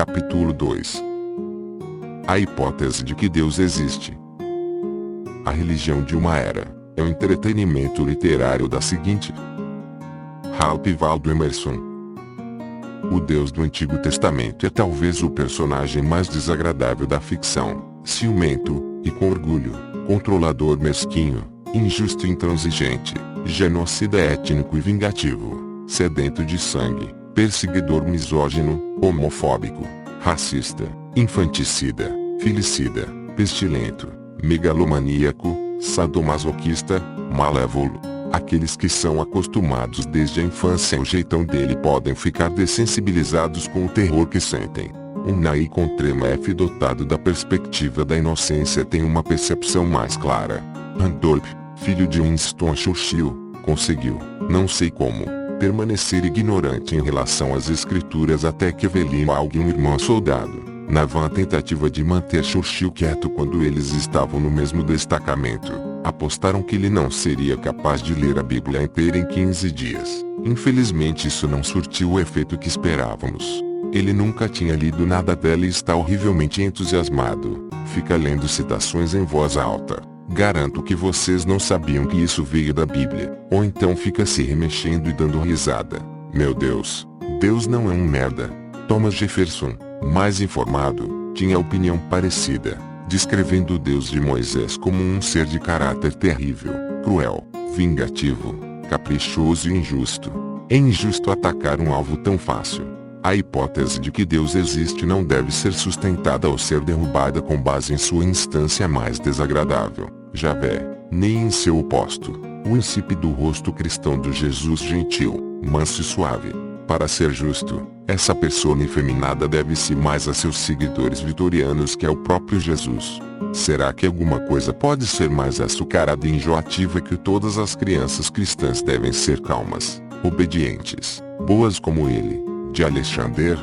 Capítulo 2. A hipótese de que Deus existe. A religião de uma era é o entretenimento literário da seguinte: Ralph Waldo Emerson. O Deus do Antigo Testamento é talvez o personagem mais desagradável da ficção, ciumento e com orgulho, controlador mesquinho, injusto e intransigente, genocida étnico e vingativo, sedento de sangue, perseguidor misógino, homofóbico, racista, infanticida, filicida, pestilento, megalomaníaco, sadomasoquista, malévolo. Aqueles que são acostumados desde a infância ao jeitão dele podem ficar dessensibilizados com o terror que sentem. Um naí com trema F dotado da perspectiva da inocência tem uma percepção mais clara. Randolph, filho de Winston Churchill, conseguiu, não sei como, permanecer ignorante em relação às escrituras até que Evelyn Waugh, um irmão soldado, na vã tentativa de manter Churchill quieto quando eles estavam no mesmo destacamento, apostaram que ele não seria capaz de ler a Bíblia inteira em 15 dias. Infelizmente isso não surtiu o efeito que esperávamos. Ele nunca tinha lido nada dela e está horrivelmente entusiasmado. Fica lendo citações em voz alta. Garanto que vocês não sabiam que isso veio da Bíblia. Ou então fica se remexendo e dando risada. Meu Deus, Deus não é um merda. Thomas Jefferson, mais informado, tinha opinião parecida, descrevendo o Deus de Moisés como um ser de caráter terrível, cruel, vingativo, caprichoso e injusto. É injusto atacar um alvo tão fácil. A hipótese de que Deus existe não deve ser sustentada ou ser derrubada com base em sua instância mais desagradável, Javé, nem em seu oposto, o insípido rosto cristão do Jesus gentil, manso e suave. Para ser justo, essa persona efeminada deve-se mais a seus seguidores vitorianos que ao próprio Jesus. Será que alguma coisa pode ser mais açucarada e enjoativa que todas as crianças cristãs devem ser calmas, obedientes, boas como ele, de Alexander?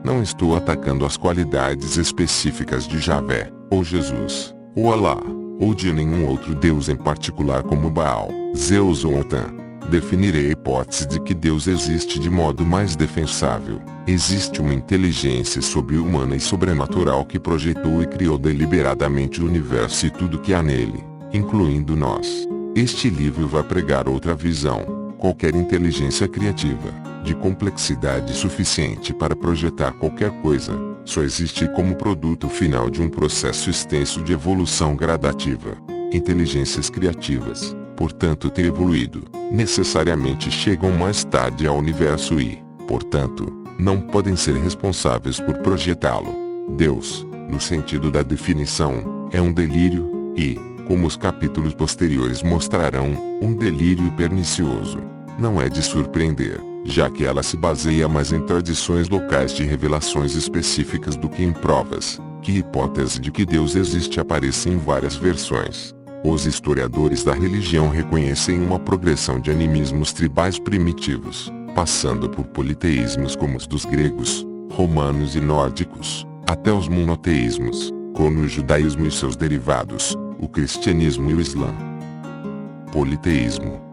Não estou atacando as qualidades específicas de Javé, ou Jesus, ou Alá, ou de nenhum outro Deus em particular como Baal, Zeus ou Otã. Definirei a hipótese de que Deus existe de modo mais defensável. Existe uma inteligência sobre-humana e sobrenatural que projetou e criou deliberadamente o universo e tudo que há nele, incluindo nós. Este livro vai pregar outra visão. Qualquer inteligência criativa, de complexidade suficiente para projetar qualquer coisa, só existe como produto final de um processo extenso de evolução gradativa. Inteligências criativas, portanto ter evoluído, necessariamente chegam mais tarde ao universo e, portanto, não podem ser responsáveis por projetá-lo. Deus, no sentido da definição, é um delírio, e, como os capítulos posteriores mostrarão, um delírio pernicioso. Não é de surpreender, já que ela se baseia mais em tradições locais de revelações específicas do que em provas, que a hipótese de que Deus existe aparece em várias versões. Os historiadores da religião reconhecem uma progressão de animismos tribais primitivos, passando por politeísmos como os dos gregos, romanos e nórdicos, até os monoteísmos, como o judaísmo e seus derivados, o cristianismo e o islã. Politeísmo.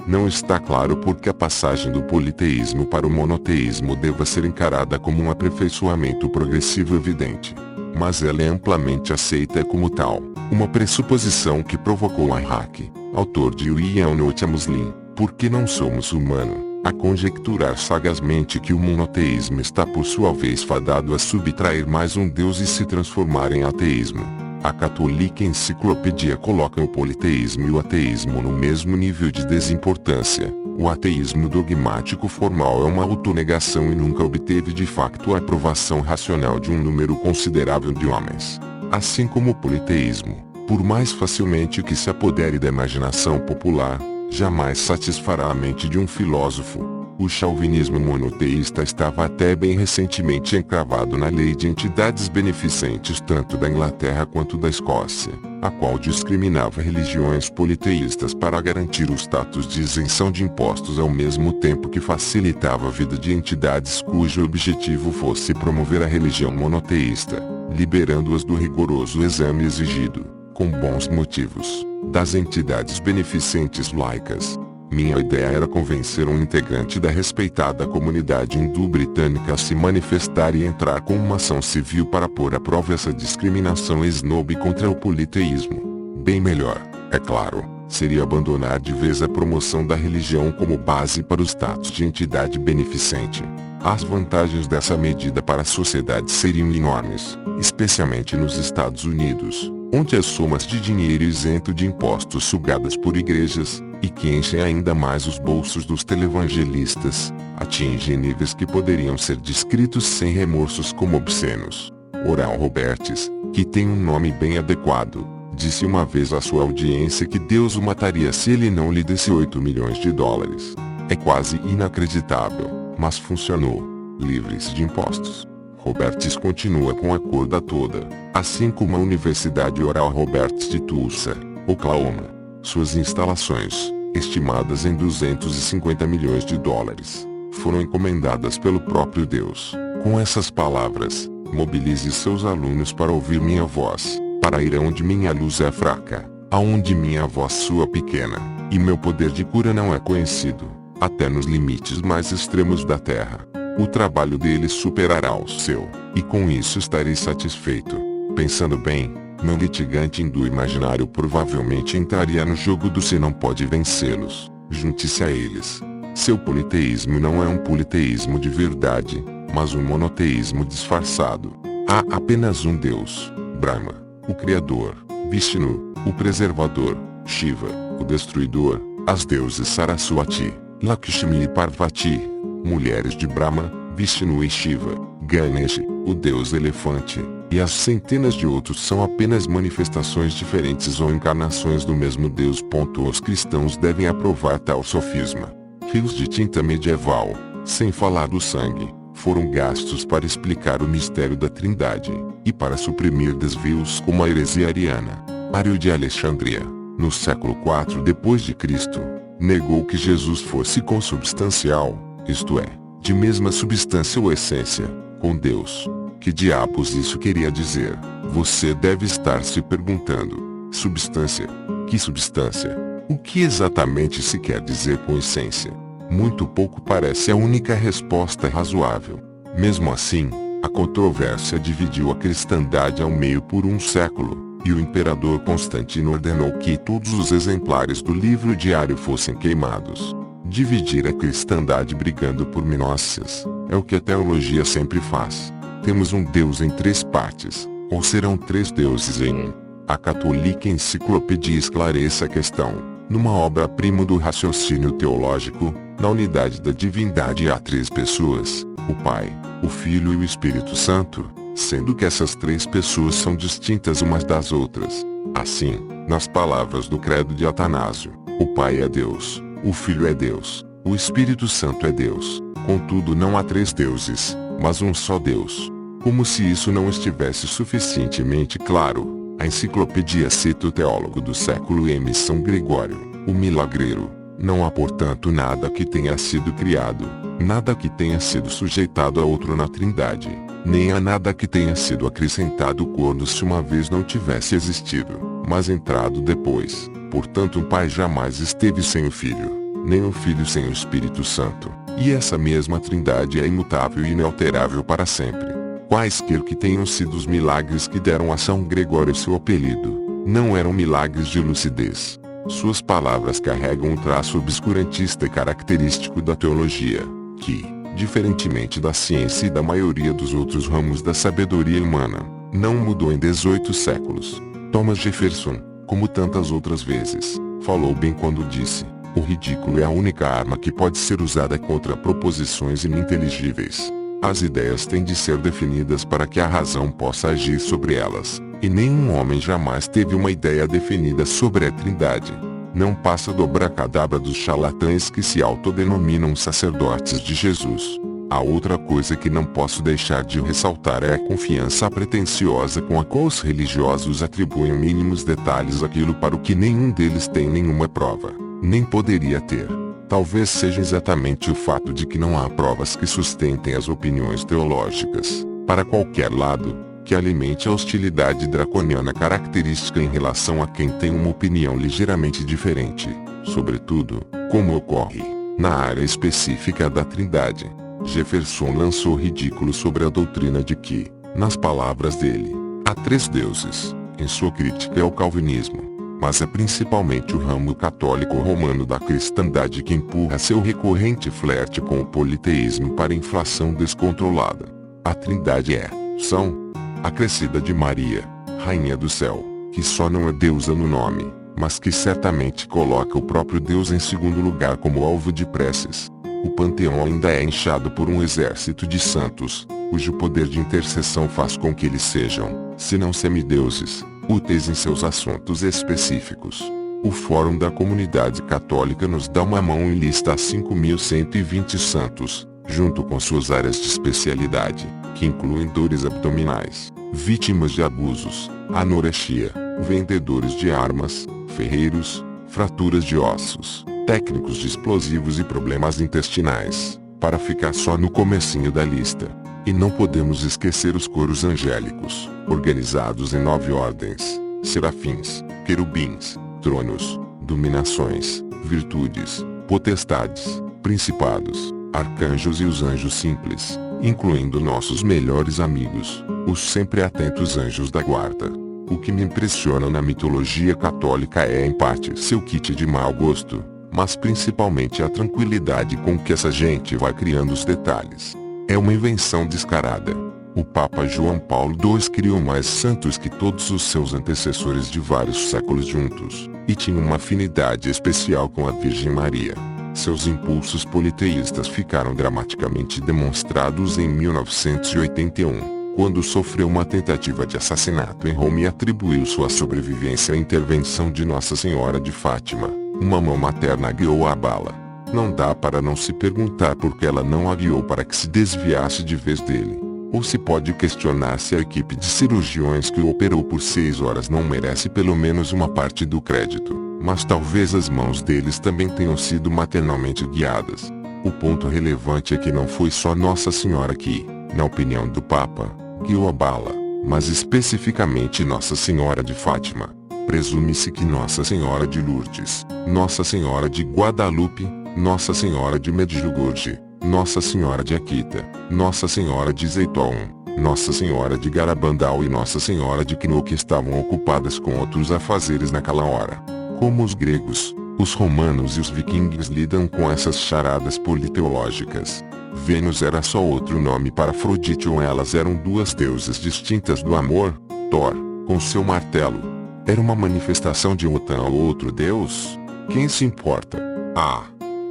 Não está claro por que a passagem do politeísmo para o monoteísmo deva ser encarada como um aperfeiçoamento progressivo evidente. Mas ela é amplamente aceita como tal, uma pressuposição que provocou Al-Haq, autor de Al-Note Muslim, porque não sou muçulmano, a conjecturar sagazmente que o monoteísmo está por sua vez fadado a subtrair mais um Deus e se transformar em ateísmo. A Católica Enciclopédia coloca o politeísmo e o ateísmo no mesmo nível de desimportância. O ateísmo dogmático formal é uma autonegação e nunca obteve de facto a aprovação racional de um número considerável de homens. Assim como o politeísmo, por mais facilmente que se apodere da imaginação popular, jamais satisfará a mente de um filósofo. O chauvinismo monoteísta estava até bem recentemente encravado na lei de entidades beneficentes tanto da Inglaterra quanto da Escócia, a qual discriminava religiões politeístas para garantir o status de isenção de impostos ao mesmo tempo que facilitava a vida de entidades cujo objetivo fosse promover a religião monoteísta, liberando-as do rigoroso exame exigido, com bons motivos, das entidades beneficentes laicas. Minha ideia era convencer um integrante da respeitada comunidade hindu-britânica a se manifestar e entrar com uma ação civil para pôr à prova essa discriminação snob contra o politeísmo. Bem melhor, é claro, seria abandonar de vez a promoção da religião como base para o status de entidade beneficente. As vantagens dessa medida para a sociedade seriam enormes, especialmente nos Estados Unidos, onde as somas de dinheiro isento de impostos sugadas por igrejas, e que enchem ainda mais os bolsos dos televangelistas, atingem níveis que poderiam ser descritos sem remorsos como obscenos. Oral Roberts, que tem um nome bem adequado, disse uma vez à sua audiência que Deus o mataria se ele não lhe desse 8 milhões de dólares. É quase inacreditável, mas funcionou. Livres de impostos. Roberts continua com a corda toda, assim como a Universidade Oral Roberts de Tulsa, Oklahoma. Suas instalações, estimadas em 250 milhões de dólares, foram encomendadas pelo próprio Deus. Com essas palavras, mobilize seus alunos para ouvir minha voz, para ir aonde minha luz é fraca, aonde minha voz soa pequena, e meu poder de cura não é conhecido, até nos limites mais extremos da terra. O trabalho deles superará o seu, e com isso estarei satisfeito. Pensando bem, meu litigante hindu imaginário provavelmente entraria no jogo do se não pode vencê-los. Junte-se a eles. Seu politeísmo não é um politeísmo de verdade, mas um monoteísmo disfarçado. Há apenas um Deus, Brahma, o Criador, Vishnu, o Preservador, Shiva, o Destruidor, as deuses Saraswati, Lakshmi e Parvati, mulheres de Brahma, Vishnu e Shiva, Ganesh, o deus elefante, e as centenas de outros são apenas manifestações diferentes ou encarnações do mesmo Deus. Os cristãos devem aprovar tal sofisma. Rios de tinta medieval, sem falar do sangue, foram gastos para explicar o mistério da Trindade, e para suprimir desvios como a heresia ariana. Mário de Alexandria, no século IV d.C., negou que Jesus fosse consubstancial, isto é, de mesma substância ou essência, com Deus. Que diabos isso queria dizer? Você deve estar se perguntando. Substância? Que substância? O que exatamente se quer dizer com essência? Muito pouco parece a única resposta razoável. Mesmo assim, a controvérsia dividiu a cristandade ao meio por um século, e o imperador Constantino ordenou que todos os exemplares do livro diário fossem queimados. Dividir a cristandade brigando por minócias, é o que a teologia sempre faz. Temos um Deus em 3 partes, ou serão 3 deuses em um. A Católica Enciclopédia esclarece a questão, numa obra-prima do raciocínio teológico. Na unidade da divindade há 3 pessoas, o Pai, o Filho e o Espírito Santo, sendo que essas 3 pessoas são distintas umas das outras. Assim, nas palavras do credo de Atanásio, o Pai é Deus, o Filho é Deus, o Espírito Santo é Deus. Contudo, não há 3 deuses, mas um só Deus. Como se isso não estivesse suficientemente claro, a enciclopédia cita o teólogo do século M. São Gregório, o milagreiro. Não há, portanto, nada que tenha sido criado, nada que tenha sido sujeitado a outro na Trindade, nem há nada que tenha sido acrescentado quando se uma vez não tivesse existido, mas entrado depois. Portanto, o Pai jamais esteve sem o Filho, nem o Filho sem o Espírito Santo, e essa mesma Trindade é imutável e inalterável para sempre. Quaisquer que tenham sido os milagres que deram a São Gregório seu apelido, não eram milagres de lucidez. Suas palavras carregam um traço obscurantista característico da teologia, que, diferentemente da ciência e da maioria dos outros ramos da sabedoria humana, não mudou em 18 séculos. Thomas Jefferson, como tantas outras vezes, falou bem quando disse: o ridículo é a única arma que pode ser usada contra proposições ininteligíveis. As ideias têm de ser definidas para que a razão possa agir sobre elas, e nenhum homem jamais teve uma ideia definida sobre a Trindade. Não passa do abracadabra dos charlatães que se autodenominam sacerdotes de Jesus. A outra coisa que não posso deixar de ressaltar é a confiança pretensiosa com a qual os religiosos atribuem mínimos detalhes àquilo para o que nenhum deles tem nenhuma prova, nem poderia ter. Talvez seja exatamente o fato de que não há provas que sustentem as opiniões teológicas, para qualquer lado, que alimente a hostilidade draconiana característica em relação a quem tem uma opinião ligeiramente diferente, sobretudo, como ocorre na área específica da Trindade. Jefferson lançou ridículo sobre a doutrina de que, nas palavras dele, há três deuses, em sua crítica ao calvinismo. Mas é principalmente o ramo católico romano da cristandade que empurra seu recorrente flerte com o politeísmo para inflação descontrolada. A Trindade são, acrescida de Maria, Rainha do Céu, que só não é deusa no nome, mas que certamente coloca o próprio Deus em segundo lugar como alvo de preces. O panteão ainda é inchado por um exército de santos, cujo poder de intercessão faz com que eles sejam, se não semideuses, úteis em seus assuntos específicos. O Fórum da Comunidade Católica nos dá uma mão e lista 5.120 santos, junto com suas áreas de especialidade, que incluem dores abdominais, vítimas de abusos, anorexia, vendedores de armas, ferreiros, fraturas de ossos, técnicos de explosivos e problemas intestinais, para ficar só no comecinho da lista. E não podemos esquecer os coros angélicos, organizados em 9 ordens: serafins, querubins, tronos, dominações, virtudes, potestades, principados, arcanjos e os anjos simples, incluindo nossos melhores amigos, os sempre atentos anjos da guarda. O que me impressiona na mitologia católica é em parte seu kit de mau gosto, mas principalmente a tranquilidade com que essa gente vai criando os detalhes. É uma invenção descarada. O Papa João Paulo II criou mais santos que todos os seus antecessores de vários séculos juntos, e tinha uma afinidade especial com a Virgem Maria. Seus impulsos politeístas ficaram dramaticamente demonstrados em 1981, quando sofreu uma tentativa de assassinato em Roma e atribuiu sua sobrevivência à intervenção de Nossa Senhora de Fátima. Uma mão materna guiou a bala. Não dá para não se perguntar por que ela não a guiou para que se desviasse de vez dele. Ou se pode questionar se a equipe de cirurgiões que o operou por 6 horas não merece pelo menos uma parte do crédito. Mas talvez as mãos deles também tenham sido maternalmente guiadas. O ponto relevante é que não foi só Nossa Senhora que, na opinião do Papa, guiou a bala, mas especificamente Nossa Senhora de Fátima. Presume-se que Nossa Senhora de Lourdes, Nossa Senhora de Guadalupe, Nossa Senhora de Medjugorje, Nossa Senhora de Akita, Nossa Senhora de Zeiton, Nossa Senhora de Garabandal e Nossa Senhora de Knock estavam ocupadas com outros afazeres naquela hora. Como os gregos, os romanos e os vikings lidam com essas charadas politeológicas. Vênus era só outro nome para Afrodite ou elas eram duas deusas distintas do amor. Thor, com seu martelo, era uma manifestação de Wotan ou outro deus? Quem se importa?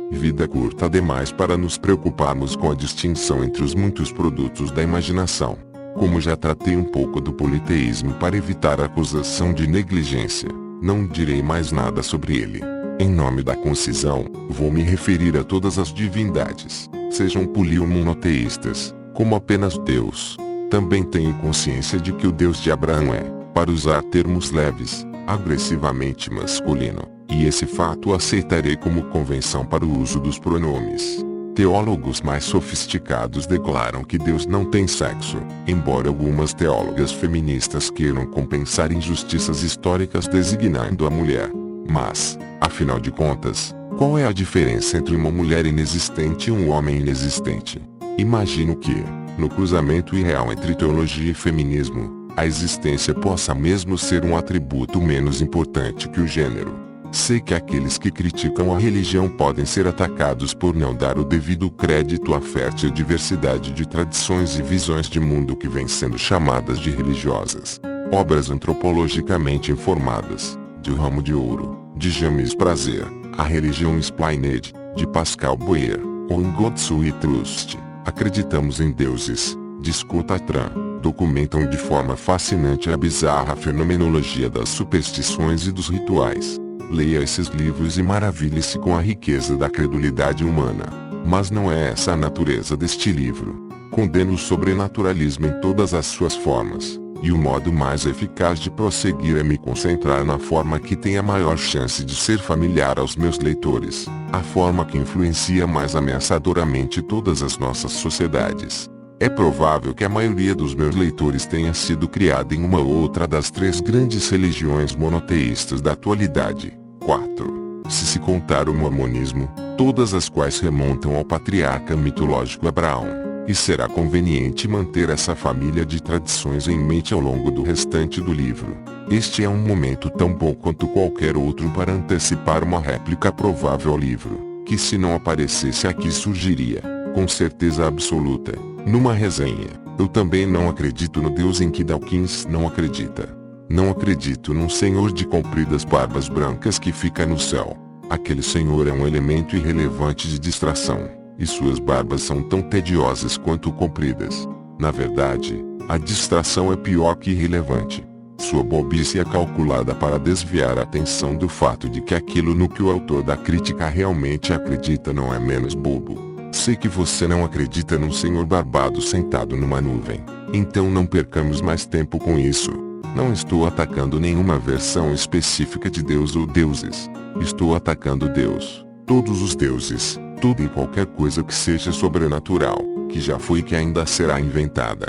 Vida curta demais para nos preocuparmos com a distinção entre os muitos produtos da imaginação. Como já tratei um pouco do politeísmo para evitar a acusação de negligência, não direi mais nada sobre ele. Em nome da concisão, vou me referir a todas as divindades, sejam polimonoteístas, como apenas Deus. Também tenho consciência de que o Deus de Abraão é, para usar termos leves, agressivamente masculino, e esse fato aceitarei como convenção para o uso dos pronomes. Teólogos mais sofisticados declaram que Deus não tem sexo, embora algumas teólogas feministas queiram compensar injustiças históricas designando a mulher. Mas, afinal de contas, qual é a diferença entre uma mulher inexistente e um homem inexistente? Imagino que, no cruzamento irreal entre teologia e feminismo, a existência possa mesmo ser um atributo menos importante que o gênero. Sei que aqueles que criticam a religião podem ser atacados por não dar o devido crédito à fértil diversidade de tradições e visões de mundo que vêm sendo chamadas de religiosas. Obras antropologicamente informadas, de Ramo de Ouro, de James Prazer, A Religião Explained, de Pascal Boyer, ou In God We Trust, Acreditamos em Deuses, de Scott Atran, documentam de forma fascinante a bizarra fenomenologia das superstições e dos rituais. Leia esses livros e maravilhe-se com a riqueza da credulidade humana. Mas não é essa a natureza deste livro. Condeno o sobrenaturalismo em todas as suas formas, e o modo mais eficaz de prosseguir é me concentrar na forma que tem a maior chance de ser familiar aos meus leitores, a forma que influencia mais ameaçadoramente todas as nossas sociedades. É provável que a maioria dos meus leitores tenha sido criada em uma ou outra das 3 grandes religiões monoteístas da atualidade. 4. se contar o mormonismo, todas as quais remontam ao patriarca mitológico Abraão, e será conveniente manter essa família de tradições em mente ao longo do restante do livro. Este é um momento tão bom quanto qualquer outro para antecipar uma réplica provável ao livro, que se não aparecesse aqui surgiria, com certeza absoluta, numa resenha. Eu também não acredito no Deus em que Dawkins não acredita. Não acredito num senhor de compridas barbas brancas que fica no céu. Aquele senhor é um elemento irrelevante de distração, e suas barbas são tão tediosas quanto compridas. Na verdade, a distração é pior que irrelevante. Sua bobice é calculada para desviar a atenção do fato de que aquilo no que o autor da crítica realmente acredita não é menos bobo. Sei que você não acredita num senhor barbado sentado numa nuvem, então não percamos mais tempo com isso. Não estou atacando nenhuma versão específica de Deus ou deuses. Estou atacando Deus, todos os deuses, tudo e qualquer coisa que seja sobrenatural, que já foi e que ainda será inventada.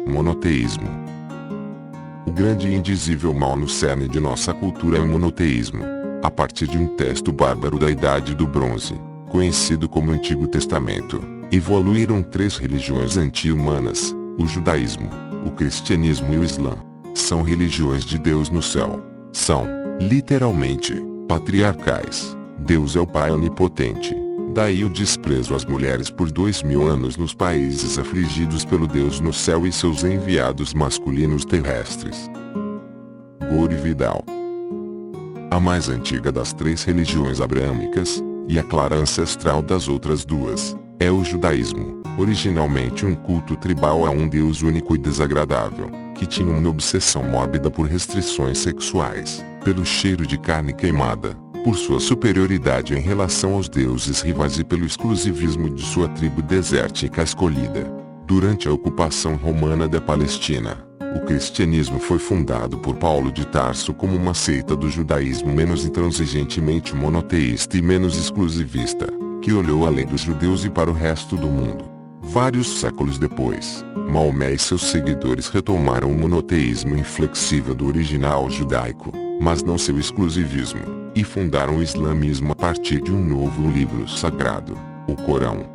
Monoteísmo. O grande e indizível mal no cerne de nossa cultura é o monoteísmo. A partir de um texto bárbaro da Idade do Bronze, conhecido como Antigo Testamento, evoluíram três religiões anti-humanas: o judaísmo, o cristianismo e o islã. São religiões de Deus no céu. São, literalmente, patriarcais. Deus é o Pai onipotente. Daí o desprezo às mulheres por 2000 anos nos países afligidos pelo Deus no céu e seus enviados masculinos terrestres. Gore Vidal. A mais antiga das três religiões abraâmicas, e a clara ancestral das outras duas, é o judaísmo, originalmente um culto tribal a um Deus único e desagradável, que tinha uma obsessão mórbida por restrições sexuais, pelo cheiro de carne queimada, por sua superioridade em relação aos deuses rivais e pelo exclusivismo de sua tribo desértica escolhida. Durante a ocupação romana da Palestina, o cristianismo foi fundado por Paulo de Tarso como uma seita do judaísmo menos intransigentemente monoteísta e menos exclusivista, que olhou além dos judeus e para o resto do mundo. Vários séculos depois, Maomé e seus seguidores retomaram o monoteísmo inflexível do original judaico, mas não seu exclusivismo, e fundaram o islamismo a partir de um novo livro sagrado, o Corão,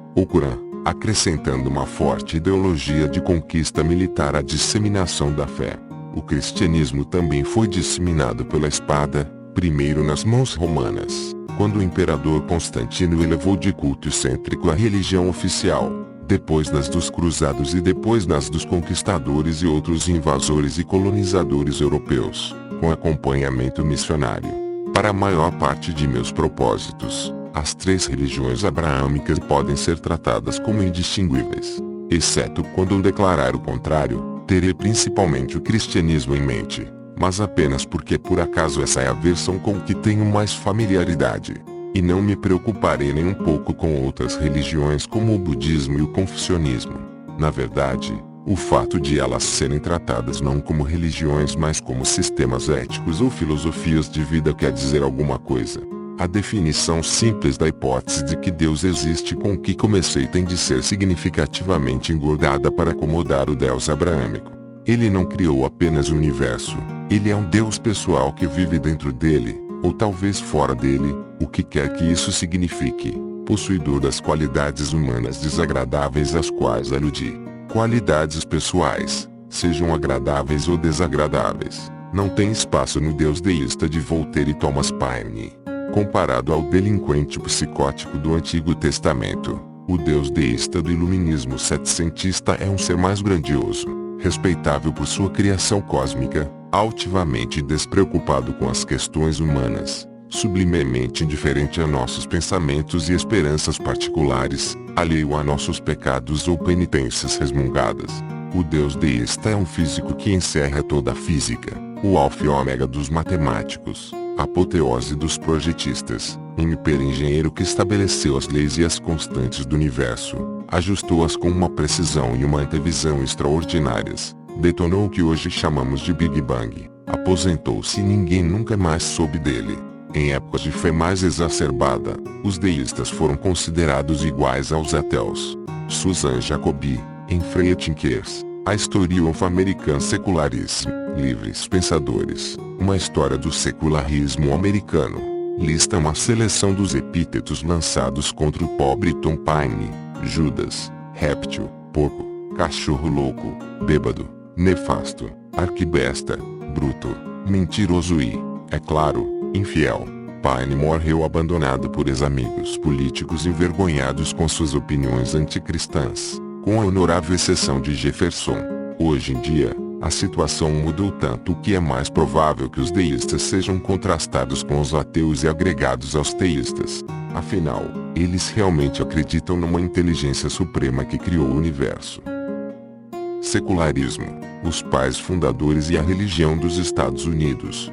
acrescentando uma forte ideologia de conquista militar à disseminação da fé. O cristianismo também foi disseminado pela espada, primeiro nas mãos romanas, quando o imperador Constantino elevou de culto excêntrico a religião oficial, depois nas dos cruzados e depois nas dos conquistadores e outros invasores e colonizadores europeus, com acompanhamento missionário. Para a maior parte de meus propósitos, as três religiões abraâmicas podem ser tratadas como indistinguíveis, exceto quando declarar o contrário. Terei principalmente o cristianismo em mente, mas apenas porque por acaso essa é a versão com que tenho mais familiaridade, e não me preocuparei nem um pouco com outras religiões como o budismo e o confucionismo. Na verdade, o fato de elas serem tratadas não como religiões mas como sistemas éticos ou filosofias de vida quer dizer alguma coisa. A definição simples da hipótese de que Deus existe com que comecei tem de ser significativamente engordada para acomodar o Deus abraâmico. Ele não criou apenas o universo, ele é um Deus pessoal que vive dentro dele, ou talvez fora dele, o que quer que isso signifique, possuidor das qualidades humanas desagradáveis às quais aludi. Qualidades pessoais, sejam agradáveis ou desagradáveis, não tem espaço no Deus deísta de Voltaire e Thomas Paine. Comparado ao delinquente psicótico do Antigo Testamento, o Deus deísta do iluminismo setecentista é um ser mais grandioso, respeitável por sua criação cósmica, altivamente despreocupado com as questões humanas, sublimemente indiferente a nossos pensamentos e esperanças particulares, alheio a nossos pecados ou penitências resmungadas. O Deus deísta é um físico que encerra toda a física, o alfa e ômega dos matemáticos, a apoteose dos projetistas, um hiperengenheiro que estabeleceu as leis e as constantes do universo, ajustou-as com uma precisão e uma antevisão extraordinárias, detonou o que hoje chamamos de Big Bang, aposentou-se e ninguém nunca mais soube dele. Em épocas de fé mais exacerbada, os deístas foram considerados iguais aos ateus. Susan Jacobi, em Freie Thinkers, a History of American Secularism, Livres Pensadores, uma história do secularismo americano. Lista uma seleção dos epítetos lançados contra o pobre Tom Paine: Judas, réptil, porco, cachorro louco, bêbado, nefasto, arquibesta, bruto, mentiroso e, é claro, infiel. Paine morreu abandonado por ex-amigos políticos envergonhados com suas opiniões anticristãs, com a honorável exceção de Jefferson. Hoje em dia, a situação mudou tanto que é mais provável que os deístas sejam contrastados com os ateus e agregados aos teístas. Afinal, eles realmente acreditam numa inteligência suprema que criou o universo. Secularismo, os pais fundadores e a religião dos Estados Unidos.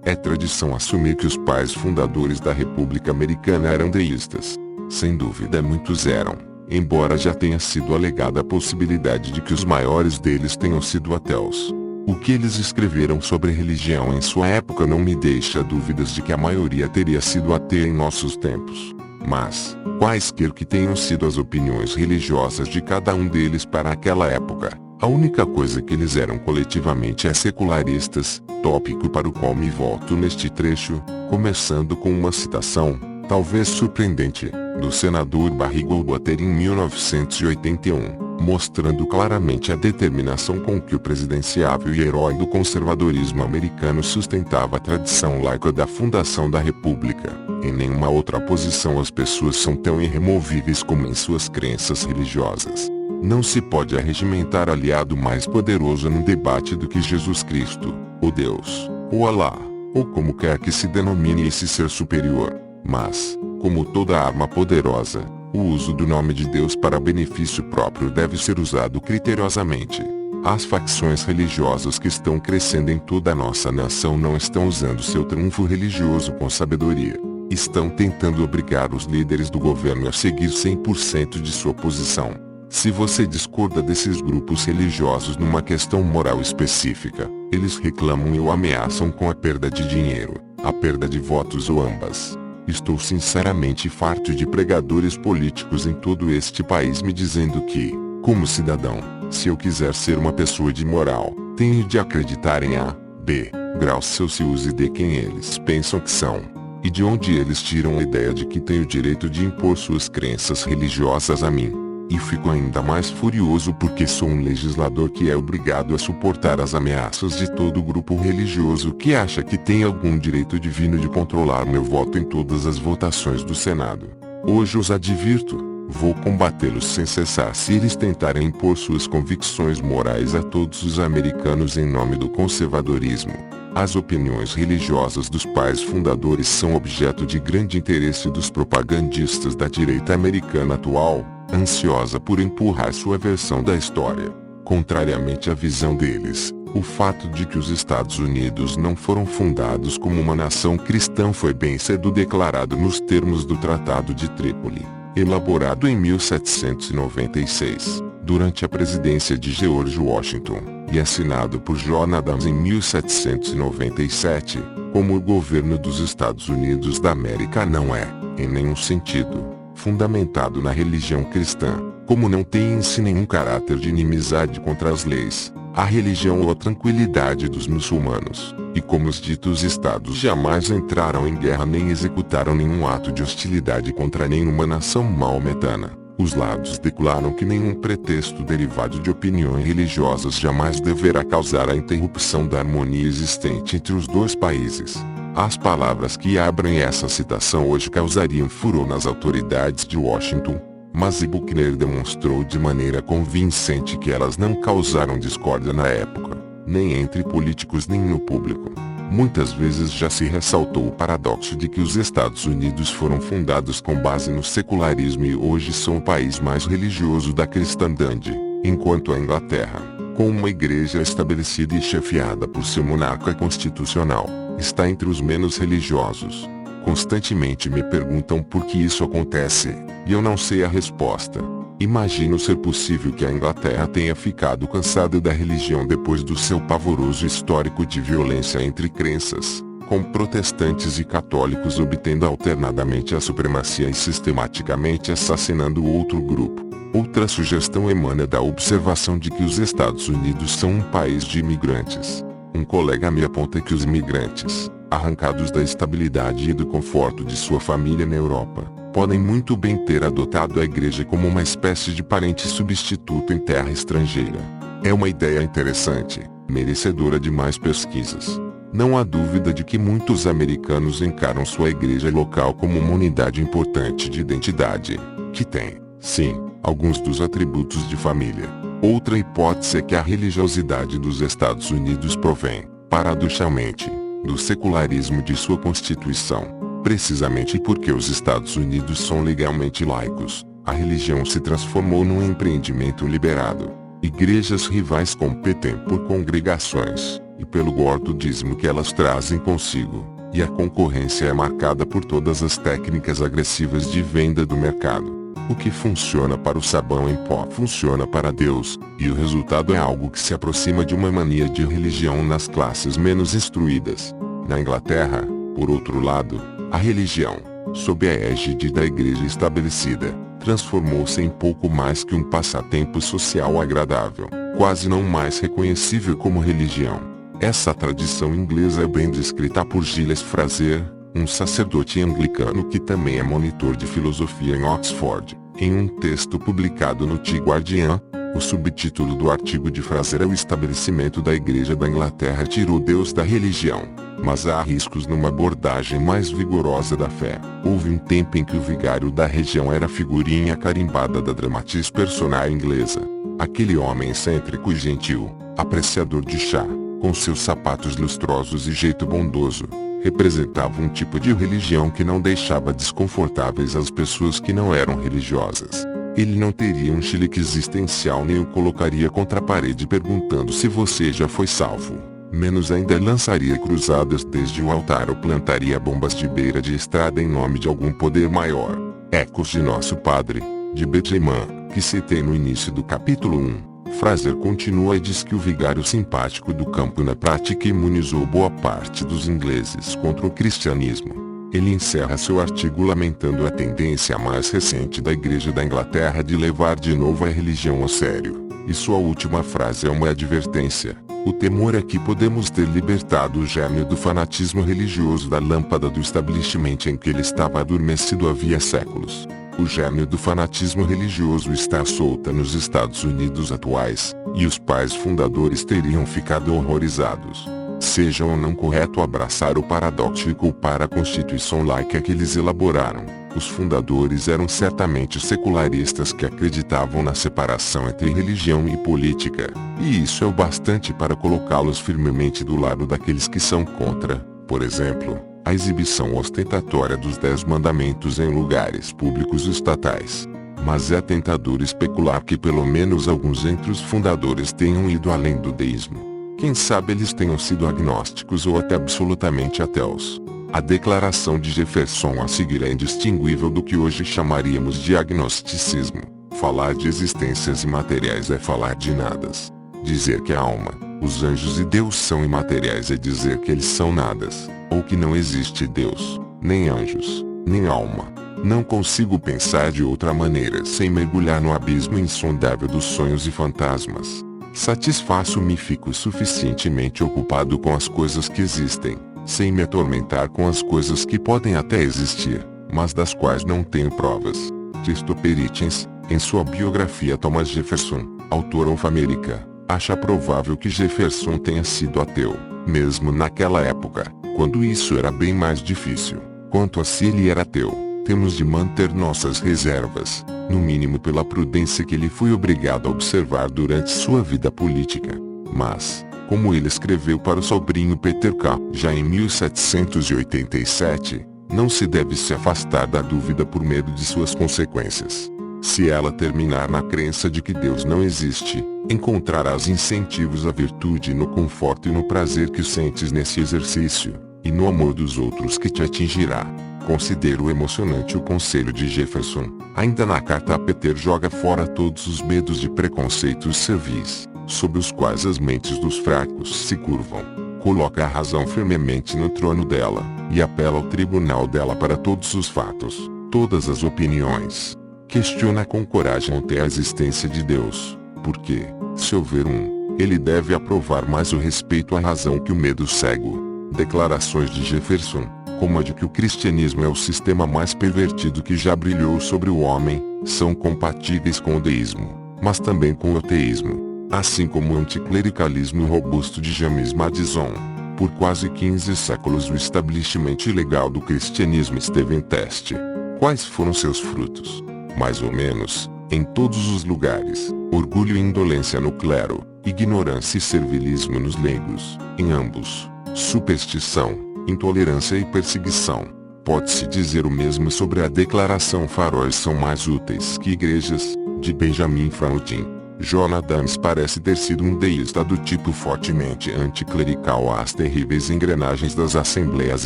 É tradição assumir que os pais fundadores da República Americana eram deístas. Sem dúvida muitos eram, embora já tenha sido alegada a possibilidade de que os maiores deles tenham sido ateus. O que eles escreveram sobre religião em sua época não me deixa dúvidas de que a maioria teria sido ateia em nossos tempos. Mas, quaisquer que tenham sido as opiniões religiosas de cada um deles para aquela época, a única coisa que eles eram coletivamente é secularistas, tópico para o qual me volto neste trecho, começando com uma citação, talvez surpreendente, do senador Barry Goldwater em 1981, mostrando claramente a determinação com que o presidenciável e herói do conservadorismo americano sustentava a tradição laica da fundação da República. Em nenhuma outra posição as pessoas são tão irremovíveis como em suas crenças religiosas. Não se pode arregimentar aliado mais poderoso num debate do que Jesus Cristo, ou Deus, ou Alá, ou como quer que se denomine esse ser superior. Mas, como toda arma poderosa, o uso do nome de Deus para benefício próprio deve ser usado criteriosamente. As facções religiosas que estão crescendo em toda a nossa nação não estão usando seu triunfo religioso com sabedoria. Estão tentando obrigar os líderes do governo a seguir 100% de sua posição. Se você discorda desses grupos religiosos numa questão moral específica, eles reclamam e o ameaçam com a perda de dinheiro, a perda de votos ou ambas. Estou sinceramente farto de pregadores políticos em todo este país me dizendo que, como cidadão, se eu quiser ser uma pessoa de moral, tenho de acreditar em A, B, graus Celsius e de quem eles pensam que são. E de onde eles tiram a ideia de que tenho o direito de impor suas crenças religiosas a mim. E fico ainda mais furioso porque sou um legislador que é obrigado a suportar as ameaças de todo grupo religioso que acha que tem algum direito divino de controlar meu voto em todas as votações do Senado. Hoje os advirto, vou combatê-los sem cessar se eles tentarem impor suas convicções morais a todos os americanos em nome do conservadorismo. As opiniões religiosas dos pais fundadores são objeto de grande interesse dos propagandistas da direita americana atual, ansiosa por empurrar sua versão da história. Contrariamente à visão deles, o fato de que os Estados Unidos não foram fundados como uma nação cristã foi bem cedo declarado nos termos do Tratado de Trípoli, elaborado em 1796, durante a presidência de George Washington, e assinado por John Adams em 1797, como o governo dos Estados Unidos da América não é, em nenhum sentido, fundamentado na religião cristã, como não tem em si nenhum caráter de inimizade contra as leis, a religião ou a tranquilidade dos muçulmanos, e como os ditos estados jamais entraram em guerra nem executaram nenhum ato de hostilidade contra nenhuma nação maometana. Os lados declaram que nenhum pretexto derivado de opiniões religiosas jamais deverá causar a interrupção da harmonia existente entre os dois países. As palavras que abrem essa citação hoje causariam furor nas autoridades de Washington, mas Buckner demonstrou de maneira convincente que elas não causaram discórdia na época, nem entre políticos nem no público. Muitas vezes já se ressaltou o paradoxo de que os Estados Unidos foram fundados com base no secularismo e hoje são o país mais religioso da cristandade, enquanto a Inglaterra, com uma igreja estabelecida e chefiada por seu monarca constitucional, está entre os menos religiosos. Constantemente me perguntam por que isso acontece, e eu não sei a resposta. Imagino ser possível que a Inglaterra tenha ficado cansada da religião depois do seu pavoroso histórico de violência entre crenças, com protestantes e católicos obtendo alternadamente a supremacia e sistematicamente assassinando o outro grupo. Outra sugestão emana da observação de que os Estados Unidos são um país de imigrantes. Um colega me aponta que os imigrantes, arrancados da estabilidade e do conforto de sua família na Europa, podem muito bem ter adotado a igreja como uma espécie de parente substituto em terra estrangeira. É uma ideia interessante, merecedora de mais pesquisas. Não há dúvida de que muitos americanos encaram sua igreja local como uma unidade importante de identidade, que tem, sim, alguns dos atributos de família. Outra hipótese é que a religiosidade dos Estados Unidos provém, paradoxalmente, do secularismo de sua Constituição. Precisamente porque os Estados Unidos são legalmente laicos, a religião se transformou num empreendimento liberado. Igrejas rivais competem por congregações, e pelo gordo dízimo que elas trazem consigo, e a concorrência é marcada por todas as técnicas agressivas de venda do mercado. O que funciona para o sabão em pó funciona para Deus, e o resultado é algo que se aproxima de uma mania de religião nas classes menos instruídas. Na Inglaterra, por outro lado, a religião, sob a égide da igreja estabelecida, transformou-se em pouco mais que um passatempo social agradável, quase não mais reconhecível como religião. Essa tradição inglesa é bem descrita por Giles Fraser, um sacerdote anglicano que também é monitor de filosofia em Oxford. Em um texto publicado no The Guardian, o subtítulo do artigo de Fraser é o estabelecimento da Igreja da Inglaterra tirou Deus da religião. Mas há riscos numa abordagem mais vigorosa da fé. Houve um tempo em que o vigário da região era a figurinha carimbada da dramatis personae inglesa. Aquele homem excêntrico e gentil, apreciador de chá, com seus sapatos lustrosos e jeito bondoso, representava um tipo de religião que não deixava desconfortáveis as pessoas que não eram religiosas. Ele não teria um chilique existencial nem o colocaria contra a parede perguntando se você já foi salvo. Menos ainda lançaria cruzadas desde o altar ou plantaria bombas de beira de estrada em nome de algum poder maior. Ecos de Nosso Padre, de Benjamin, que citei no início do capítulo 1. Fraser continua e diz que o vigário simpático do campo na prática imunizou boa parte dos ingleses contra o cristianismo. Ele encerra seu artigo lamentando a tendência mais recente da Igreja da Inglaterra de levar de novo a religião a sério. E sua última frase é uma advertência. O temor é que podemos ter libertado o gênio do fanatismo religioso da lâmpada do establishment em que ele estava adormecido havia séculos. O gênio do fanatismo religioso está solta nos Estados Unidos atuais, e os pais fundadores teriam ficado horrorizados. Seja ou não correto abraçar o paradoxo e culpar a Constituição laica que eles elaboraram, os fundadores eram certamente secularistas que acreditavam na separação entre religião e política, e isso é o bastante para colocá-los firmemente do lado daqueles que são contra, por exemplo, a exibição ostentatória dos 10 mandamentos em lugares públicos estatais. Mas é tentador especular que pelo menos alguns entre os fundadores tenham ido além do deísmo. Quem sabe eles tenham sido agnósticos ou até absolutamente ateus. A declaração de Jefferson a seguir é indistinguível do que hoje chamaríamos de agnosticismo. Falar de existências imateriais é falar de nadas. Dizer que a alma, os anjos e Deus são imateriais é dizer que eles são nadas, ou que não existe Deus, nem anjos, nem alma. Não consigo pensar de outra maneira sem mergulhar no abismo insondável dos sonhos e fantasmas. Satisfaço-me e fico suficientemente ocupado com as coisas que existem, sem me atormentar com as coisas que podem até existir, mas das quais não tenho provas. Christopher Hitchens, em sua biografia Thomas Jefferson, autor of America, acha provável que Jefferson tenha sido ateu, mesmo naquela época, quando isso era bem mais difícil. Quanto a se ele era ateu, temos de manter nossas reservas, no mínimo pela prudência que ele foi obrigado a observar durante sua vida política. Mas, como ele escreveu para o sobrinho Peter K. já em 1787, não se deve se afastar da dúvida por medo de suas consequências. Se ela terminar na crença de que Deus não existe, encontrarás incentivos à virtude no conforto e no prazer que sentes nesse exercício, e no amor dos outros que te atingirá. Considero emocionante o conselho de Jefferson. Ainda na carta a Peter joga fora todos os medos de preconceitos servis, sob os quais as mentes dos fracos se curvam. Coloca a razão firmemente no trono dela, e apela ao tribunal dela para todos os fatos, todas as opiniões. Questiona com coragem até a existência de Deus, porque, se houver um, Ele deve aprovar mais o respeito à razão que o medo cego. Declarações de Jefferson, como a de que o cristianismo é o sistema mais pervertido que já brilhou sobre o homem, são compatíveis com o deísmo, mas também com o ateísmo, assim como o anticlericalismo robusto de James Madison. Por quase 15 séculos o establishment legal do cristianismo esteve em teste. Quais foram seus frutos? Mais ou menos, em todos os lugares, orgulho e indolência no clero, ignorância e servilismo nos leigos, em ambos, superstição, intolerância e perseguição. Pode-se dizer o mesmo sobre a declaração faróis são mais úteis que igrejas, de Benjamin Franklin. John Adams parece ter sido um deísta do tipo fortemente anticlerical às terríveis engrenagens das assembleias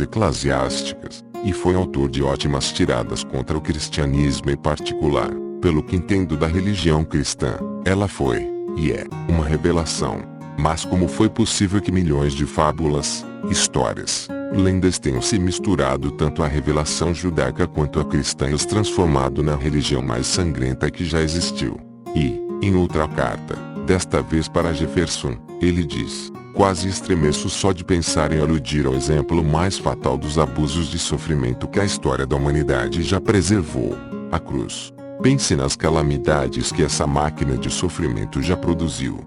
eclesiásticas, e foi autor de ótimas tiradas contra o cristianismo em particular. Pelo que entendo da religião cristã, ela foi, e é, uma revelação. Mas como foi possível que milhões de fábulas, histórias, lendas tenham se misturado tanto à revelação judaica quanto à cristã e os transformado na religião mais sangrenta que já existiu? E, em outra carta, desta vez para Jefferson, ele diz: quase estremeço só de pensar em aludir ao exemplo mais fatal dos abusos de sofrimento que a história da humanidade já preservou, a cruz. Pense nas calamidades que essa máquina de sofrimento já produziu.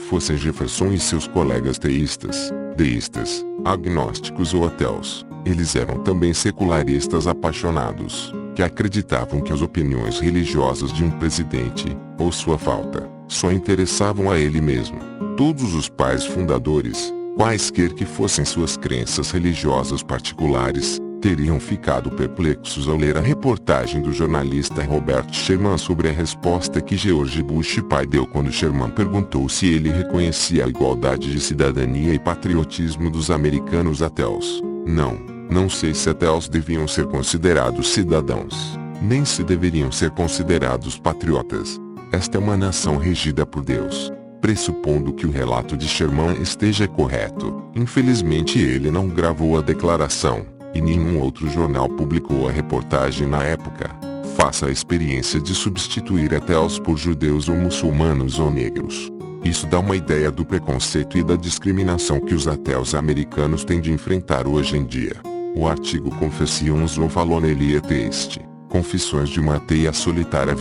Fossem Jefferson e seus colegas teístas, deístas, agnósticos ou ateus, eles eram também secularistas apaixonados, que acreditavam que as opiniões religiosas de um presidente, ou sua falta, só interessavam a ele mesmo. Todos os pais fundadores, quaisquer que fossem suas crenças religiosas particulares, teriam ficado perplexos ao ler a reportagem do jornalista Robert Sherman sobre a resposta que George Bush pai deu quando Sherman perguntou se ele reconhecia a igualdade de cidadania e patriotismo dos americanos ateus. Não sei se ateus deviam ser considerados cidadãos, nem se deveriam ser considerados patriotas. Esta é uma nação regida por Deus. Pressupondo que o relato de Sherman esteja correto, infelizmente ele não gravou a declaração, e nenhum outro jornal publicou a reportagem na época. Faça a experiência de substituir ateus por judeus ou muçulmanos ou negros. Isso dá uma ideia do preconceito e da discriminação que os ateus americanos têm de enfrentar hoje em dia. O artigo Confessions of a Lonely Atheist, Confissões de uma Ateia Solitária,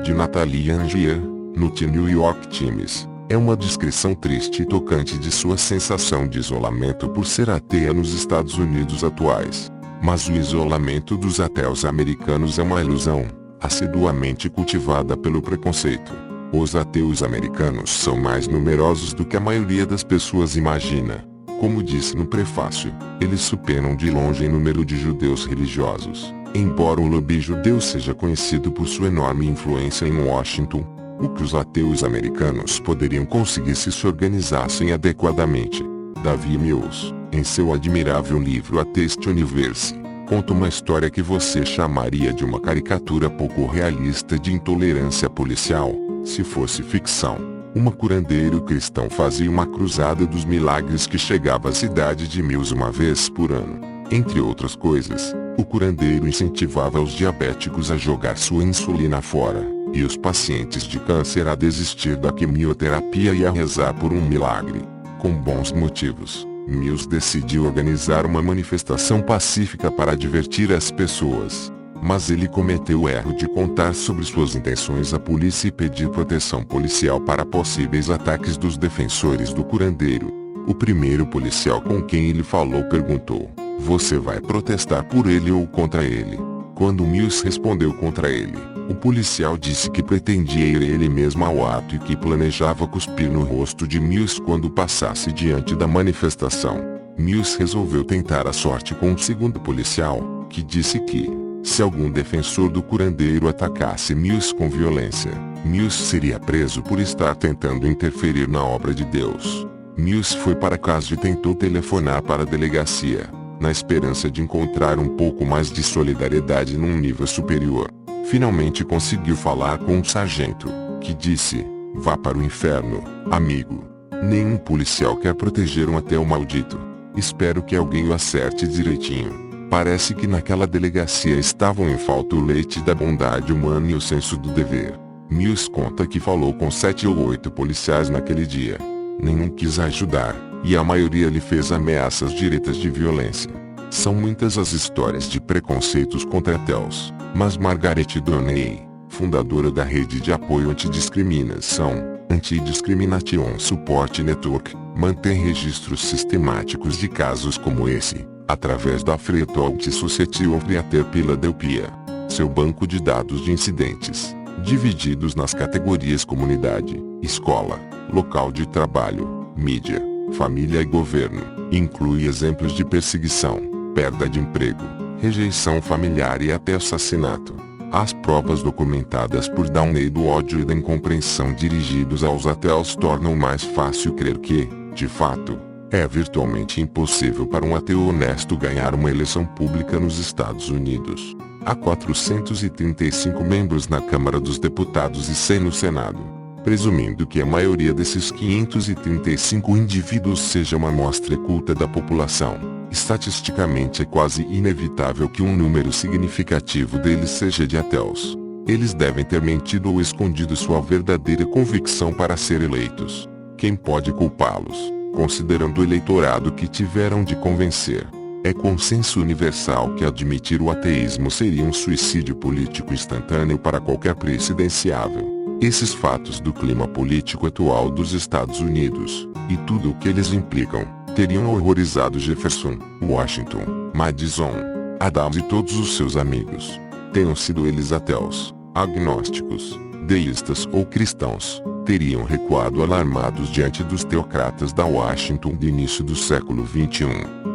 de Natalie Angier, no The New York Times, é uma descrição triste e tocante de sua sensação de isolamento por ser ateia nos Estados Unidos atuais. Mas o isolamento dos ateus americanos é uma ilusão, assiduamente cultivada pelo preconceito. Os ateus americanos são mais numerosos do que a maioria das pessoas imagina. Como disse no prefácio, eles superam de longe em número de judeus religiosos. Embora o lobby judeu seja conhecido por sua enorme influência em Washington, o que os ateus americanos poderiam conseguir se organizassem adequadamente. Davi Mills, em seu admirável livro Atheist Universe, conta uma história que você chamaria de uma caricatura pouco realista de intolerância policial, se fosse ficção. Uma curandeiro cristão fazia uma cruzada dos milagres que chegava à cidade de Mills uma vez por ano. Entre outras coisas, o curandeiro incentivava os diabéticos a jogar sua insulina fora, e os pacientes de câncer a desistir da quimioterapia e a rezar por um milagre. Com bons motivos, Mills decidiu organizar uma manifestação pacífica para divertir as pessoas. Mas ele cometeu o erro de contar sobre suas intenções à polícia e pedir proteção policial para possíveis ataques dos defensores do curandeiro. O primeiro policial com quem ele falou perguntou: "Você vai protestar por ele ou contra ele?" Quando Mills respondeu contra ele, o policial disse que pretendia ir ele mesmo ao ato e que planejava cuspir no rosto de Mills quando passasse diante da manifestação. Mills resolveu tentar a sorte com um segundo policial, que disse que, se algum defensor do curandeiro atacasse Mills com violência, Mills seria preso por estar tentando interferir na obra de Deus. Mills foi para casa e tentou telefonar para a delegacia, na esperança de encontrar um pouco mais de solidariedade num nível superior. Finalmente conseguiu falar com um sargento, que disse: "Vá para o inferno, amigo. Nenhum policial quer proteger um ateu maldito. Espero que alguém o acerte direitinho." Parece que naquela delegacia estavam em falta o leite da bondade humana e o senso do dever. Mills conta que falou com 7 ou 8 policiais naquele dia. nenhum quis ajudar, e a maioria lhe fez ameaças diretas de violência. São muitas as histórias de preconceitos contra ateus, mas Margaret Donnelly, fundadora da rede de apoio antidiscriminação, Anti-Discrimination Support Network, mantém registros sistemáticos de casos como esse, através da Free Thought Society of Greater Philadelphia. Seu banco de dados de incidentes, divididos nas categorias comunidade, escola, local de trabalho, mídia, família e governo, inclui exemplos de perseguição, perda de emprego, rejeição familiar e até assassinato. As provas documentadas por Downey do ódio e da incompreensão dirigidos aos ateus tornam mais fácil crer que, de fato, é virtualmente impossível para um ateu honesto ganhar uma eleição pública nos Estados Unidos. Há 435 membros na Câmara dos Deputados e 100 no Senado. Presumindo que a maioria desses 535 indivíduos seja uma amostra culta da população, estatisticamente é quase inevitável que um número significativo deles seja de ateus. Eles devem ter mentido ou escondido sua verdadeira convicção para ser eleitos. Quem pode culpá-los, considerando o eleitorado que tiveram de convencer? É consenso universal que admitir o ateísmo seria um suicídio político instantâneo para qualquer presidenciável. Esses fatos do clima político atual dos Estados Unidos, e tudo o que eles implicam, teriam horrorizado Jefferson, Washington, Madison, Adams e todos os seus amigos. Tenham sido eles ateus, agnósticos, deístas ou cristãos, teriam recuado alarmados diante dos teocratas da Washington do início do século XXI.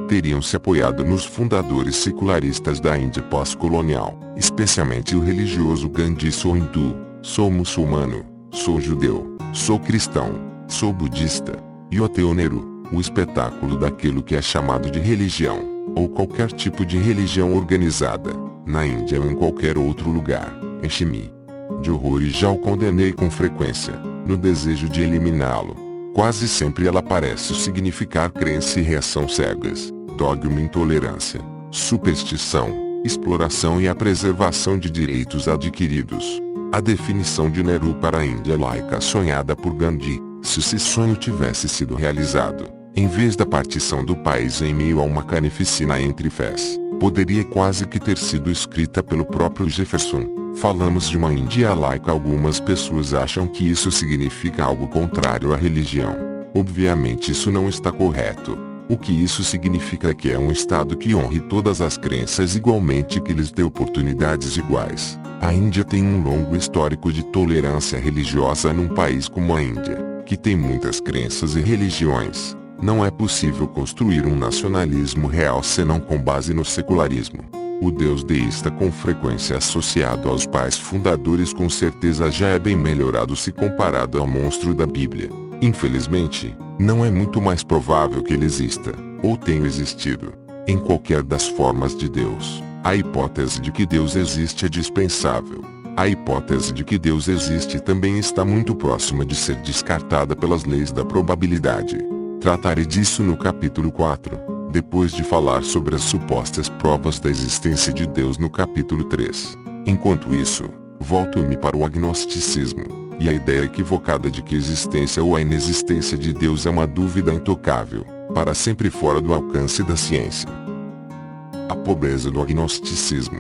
Teriam se apoiado nos fundadores secularistas da Índia pós-colonial, especialmente o religioso Gandhi. Sou hindu, sou muçulmano, sou judeu, sou cristão, sou budista. E o ateu Nehru, o espetáculo daquilo que é chamado de religião, ou qualquer tipo de religião organizada, na Índia ou em qualquer outro lugar, enche-me de horror e já o condenei com frequência, no desejo de eliminá-lo. Quase sempre ela parece significar crença e reação cegas, dogma e intolerância, superstição, exploração e a preservação de direitos adquiridos. A definição de Nehru para a Índia laica sonhada por Gandhi, se esse sonho tivesse sido realizado, em vez da partição do país em meio a uma carnificina entre fés, poderia quase que ter sido escrita pelo próprio Jefferson. Falamos de uma Índia laica. Algumas pessoas acham que isso significa algo contrário à religião. Obviamente isso não está correto. O que isso significa é que é um Estado que honre todas as crenças igualmente e que lhes dê oportunidades iguais. A Índia tem um longo histórico de tolerância religiosa num país como a Índia, que tem muitas crenças e religiões. Não é possível construir um nacionalismo real senão com base no secularismo. O Deus deísta com frequência associado aos pais fundadores com certeza já é bem melhorado se comparado ao monstro da Bíblia. Infelizmente, não é muito mais provável que ele exista, ou tenha existido, em qualquer das formas de Deus. A hipótese de que Deus existe é dispensável. A hipótese de que Deus existe também está muito próxima de ser descartada pelas leis da probabilidade. Tratarei disso no capítulo 4, depois de falar sobre as supostas provas da existência de Deus no capítulo 3. Enquanto isso, volto-me para o agnosticismo, e a ideia equivocada de que a existência ou a inexistência de Deus é uma dúvida intocável, para sempre fora do alcance da ciência. A pobreza do agnosticismo.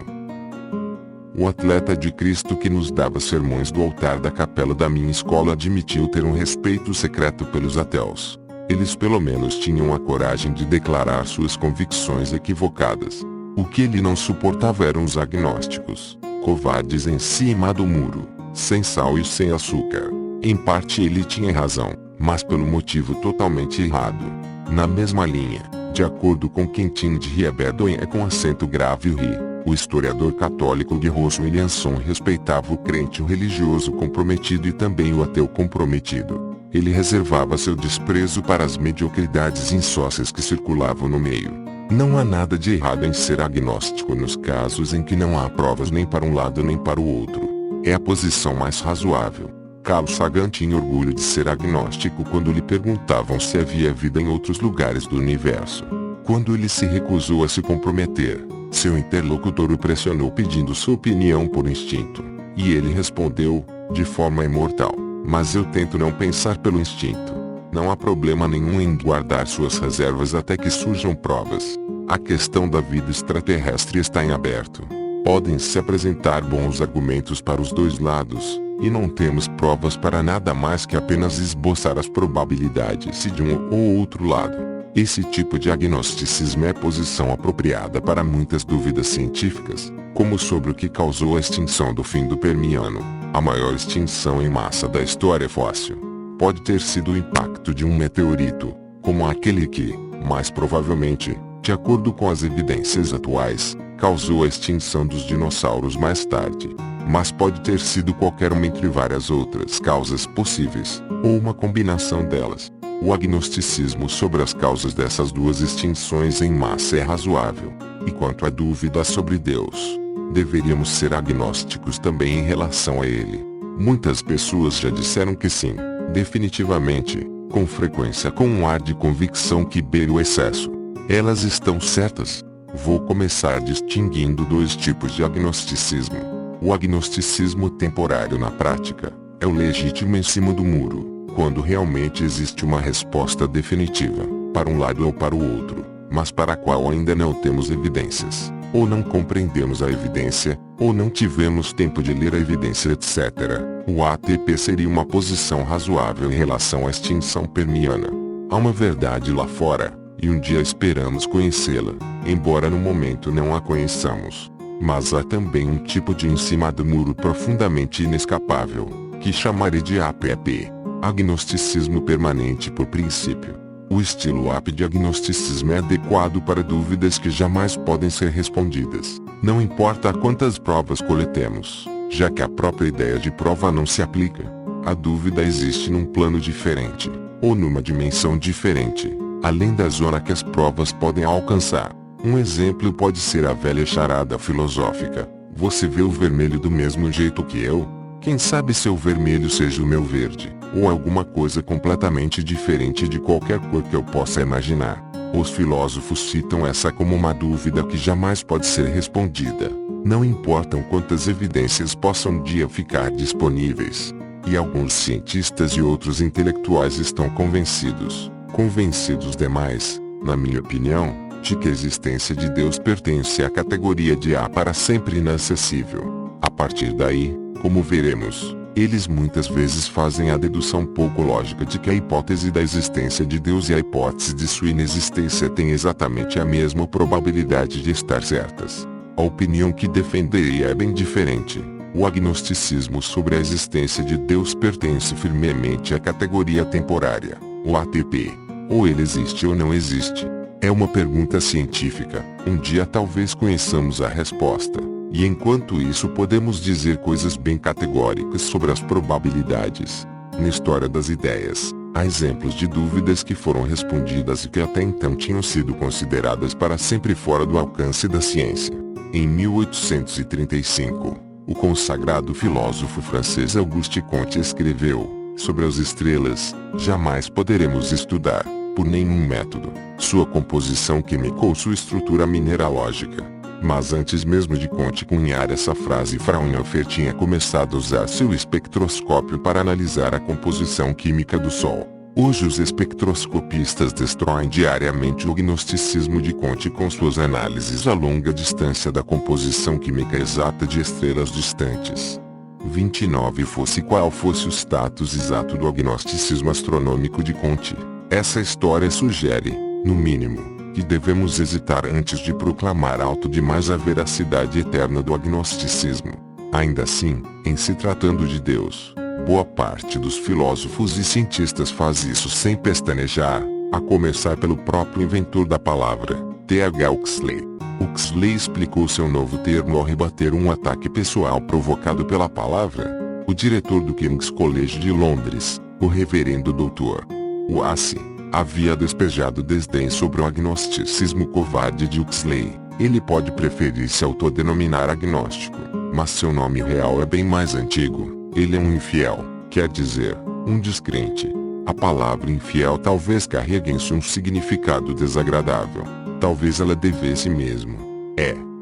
O atleta de Cristo que nos dava sermões do altar da capela da minha escola admitiu ter um respeito secreto pelos ateus. Eles pelo menos tinham a coragem de declarar suas convicções equivocadas. O que ele não suportava eram os agnósticos, covardes em cima do muro, sem sal e sem açúcar. Em parte ele tinha razão, mas pelo motivo totalmente errado. Na mesma linha, de acordo com Quentin de Rieberdonha com acento grave o ri, o historiador católico Gerhos Williamson respeitava o crente religioso comprometido e também o ateu comprometido. Ele reservava seu desprezo para as mediocridades insócias que circulavam no meio. Não há nada de errado em ser agnóstico nos casos em que não há provas nem para um lado nem para o outro. É a posição mais razoável. Carl Sagan tinha orgulho de ser agnóstico quando lhe perguntavam se havia vida em outros lugares do universo. Quando ele se recusou a se comprometer, seu interlocutor o pressionou pedindo sua opinião por instinto. E ele respondeu, de forma imortal: mas eu tento não pensar pelo instinto. Não há problema nenhum em guardar suas reservas até que surjam provas. A questão da vida extraterrestre está em aberto. Podem se apresentar bons argumentos para os dois lados, e não temos provas para nada mais que apenas esboçar as probabilidades de um ou outro lado. Esse tipo de agnosticismo é posição apropriada para muitas dúvidas científicas, como sobre o que causou a extinção do fim do Permiano, a maior extinção em massa da história fóssil. Pode ter sido o impacto de um meteorito, como aquele que, mais provavelmente, de acordo com as evidências atuais, causou a extinção dos dinossauros mais tarde. Mas pode ter sido qualquer uma entre várias outras causas possíveis, ou uma combinação delas. O agnosticismo sobre as causas dessas duas extinções em massa é razoável. E quanto à dúvida sobre Deus, deveríamos ser agnósticos também em relação a ele. Muitas pessoas já disseram que sim, definitivamente, com frequência com um ar de convicção que beira o excesso. Elas estão certas. Vou começar distinguindo dois tipos de agnosticismo. O agnosticismo temporário na prática é o legítimo em cima do muro, quando realmente existe uma resposta definitiva, para um lado ou para o outro, mas para a qual ainda não temos evidências, ou não compreendemos a evidência, ou não tivemos tempo de ler a evidência, etc. O ATP seria uma posição razoável em relação à extinção permiana. Há uma verdade lá fora, e um dia esperamos conhecê-la, embora no momento não a conheçamos. Mas há também um tipo de em cima do muro profundamente inescapável, que chamarei de APP, agnosticismo permanente por princípio. O estilo AP de agnosticismo é adequado para dúvidas que jamais podem ser respondidas, não importa quantas provas coletemos, já que a própria ideia de prova não se aplica. A dúvida existe num plano diferente, ou numa dimensão diferente, além da zona que as provas podem alcançar. Um exemplo pode ser a velha charada filosófica: você vê o vermelho do mesmo jeito que eu? Quem sabe seu vermelho seja o meu verde, ou alguma coisa completamente diferente de qualquer cor que eu possa imaginar. Os filósofos citam essa como uma dúvida que jamais pode ser respondida. Não importam quantas evidências possam um dia ficar disponíveis. E alguns cientistas e outros intelectuais estão convencidos demais, na minha opinião, de que a existência de Deus pertence à categoria de A para sempre inacessível. A partir daí, como veremos, eles muitas vezes fazem a dedução pouco lógica de que a hipótese da existência de Deus e a hipótese de sua inexistência têm exatamente a mesma probabilidade de estar certas. A opinião que defenderia é bem diferente. O agnosticismo sobre a existência de Deus pertence firmemente à categoria temporária, o ATP. Ou ele existe ou não existe. É uma pergunta científica. Um dia talvez conheçamos a resposta. E enquanto isso podemos dizer coisas bem categóricas sobre as probabilidades. Na história das ideias, há exemplos de dúvidas que foram respondidas e que até então tinham sido consideradas para sempre fora do alcance da ciência. Em 1835, o consagrado filósofo francês Auguste Comte escreveu: sobre as estrelas, jamais poderemos estudar, por nenhum método, sua composição química ou sua estrutura mineralógica. Mas antes mesmo de Comte cunhar essa frase, Fraunhofer tinha começado a usar seu espectroscópio para analisar a composição química do Sol. Hoje os espectroscopistas destroem diariamente o agnosticismo de Comte com suas análises a longa distância da composição química exata de estrelas distantes. 29 Fosse qual fosse o status exato do agnosticismo astronômico de Comte, essa história sugere, no mínimo, que devemos hesitar antes de proclamar alto demais a veracidade eterna do agnosticismo. Ainda assim, em se tratando de Deus, boa parte dos filósofos e cientistas faz isso sem pestanejar, a começar pelo próprio inventor da palavra, T.H. Huxley. Huxley explicou seu novo termo ao rebater um ataque pessoal provocado pela palavra. O diretor do King's College de Londres, o reverendo Dr. Wace, havia despejado desdém sobre o agnosticismo covarde de Huxley. Ele pode preferir se autodenominar agnóstico, mas seu nome real é bem mais antigo. Ele é um infiel, quer dizer, um descrente. A palavra infiel talvez carregue em si um significado desagradável. Talvez ela devesse mesmo.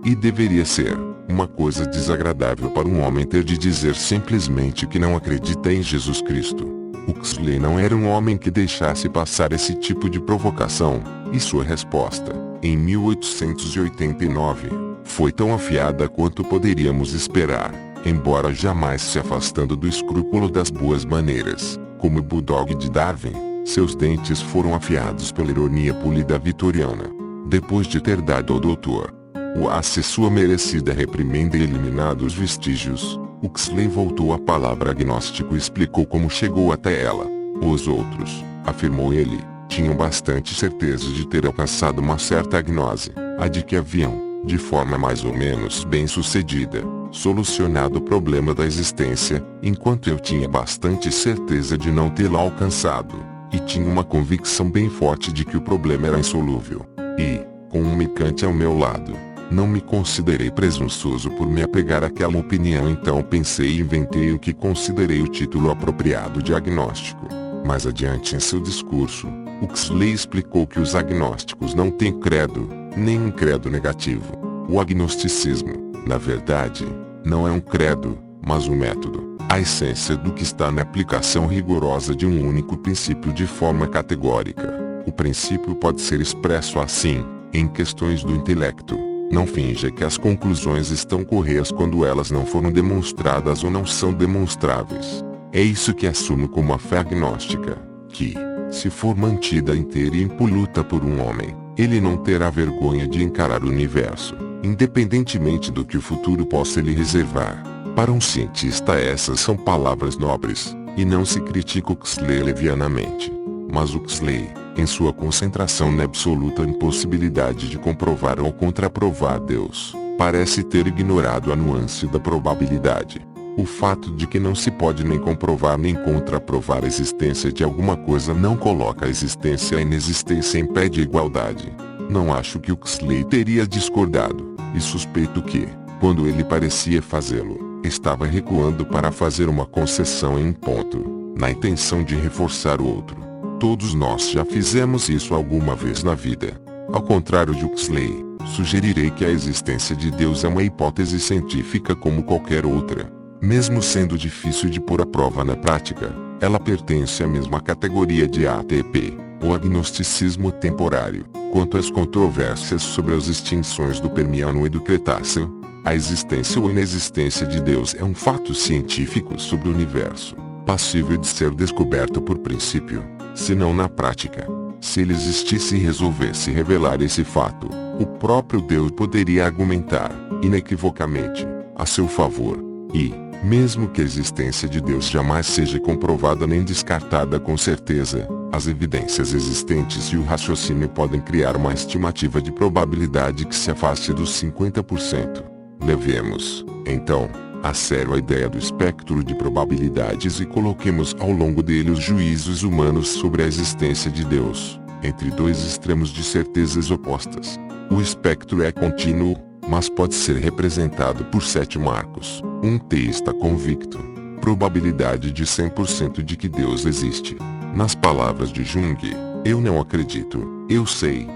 E deveria ser, uma coisa desagradável para um homem ter de dizer simplesmente que não acredita em Jesus Cristo. Huxley não era um homem que deixasse passar esse tipo de provocação, e sua resposta, em 1889, foi tão afiada quanto poderíamos esperar, embora jamais se afastando do escrúpulo das boas maneiras. Como o bulldog de Darwin, seus dentes foram afiados pela ironia polida vitoriana. Depois de ter dado ao Dr. Wallace sua merecida reprimenda e eliminado os vestígios, Huxley voltou à palavra agnóstico e explicou como chegou até ela. Os outros, afirmou ele, tinham bastante certeza de ter alcançado uma certa agnose, a de que haviam, de forma mais ou menos bem-sucedida, solucionado o problema da existência, enquanto eu tinha bastante certeza de não tê-la alcançado, e tinha uma convicção bem forte de que o problema era insolúvel. E, com um mecante ao meu lado, não me considerei presunçoso por me apegar àquela opinião, então pensei e inventei o que considerei o título apropriado de agnóstico. Mais adiante em seu discurso, Huxley explicou que os agnósticos não têm credo, nem um credo negativo. O agnosticismo, na verdade, não é um credo, mas um método, a essência do que está na aplicação rigorosa de um único princípio de forma categórica. O princípio pode ser expresso assim, em questões do intelecto. Não finja que as conclusões estão corretas quando elas não foram demonstradas ou não são demonstráveis. É isso que assumo como a fé agnóstica, que, se for mantida inteira e impoluta por um homem, ele não terá vergonha de encarar o universo, independentemente do que o futuro possa lhe reservar. Para um cientista essas são palavras nobres, e não se critica Huxley levianamente. Mas Huxley, em sua concentração na absoluta impossibilidade de comprovar ou contraprovar Deus, parece ter ignorado a nuance da probabilidade. O fato de que não se pode nem comprovar nem contraprovar a existência de alguma coisa não coloca a existência e a inexistência em pé de igualdade. Não acho que Huxley teria discordado, e suspeito que, quando ele parecia fazê-lo, estava recuando para fazer uma concessão em um ponto, na intenção de reforçar o outro. Todos nós já fizemos isso alguma vez na vida. Ao contrário de Huxley, sugerirei que a existência de Deus é uma hipótese científica como qualquer outra. Mesmo sendo difícil de pôr à prova na prática, ela pertence à mesma categoria de ATP, o agnosticismo temporário. Quanto às controvérsias sobre as extinções do Permiano e do Cretáceo, a existência ou inexistência de Deus é um fato científico sobre o universo, passível de ser descoberto por princípio, se não na prática. Se ele existisse e resolvesse revelar esse fato, o próprio Deus poderia argumentar, inequivocamente, a seu favor. E, mesmo que a existência de Deus jamais seja comprovada nem descartada com certeza, as evidências existentes e o raciocínio podem criar uma estimativa de probabilidade que se afaste dos 50%. Levemos, então, a sério a ideia do espectro de probabilidades e coloquemos ao longo dele os juízos humanos sobre a existência de Deus, entre dois extremos de certezas opostas. O espectro é contínuo, mas pode ser representado por 7 marcos. Um teísta convicto. Probabilidade de 100% de que Deus existe. Nas palavras de Jung, eu não acredito, eu sei.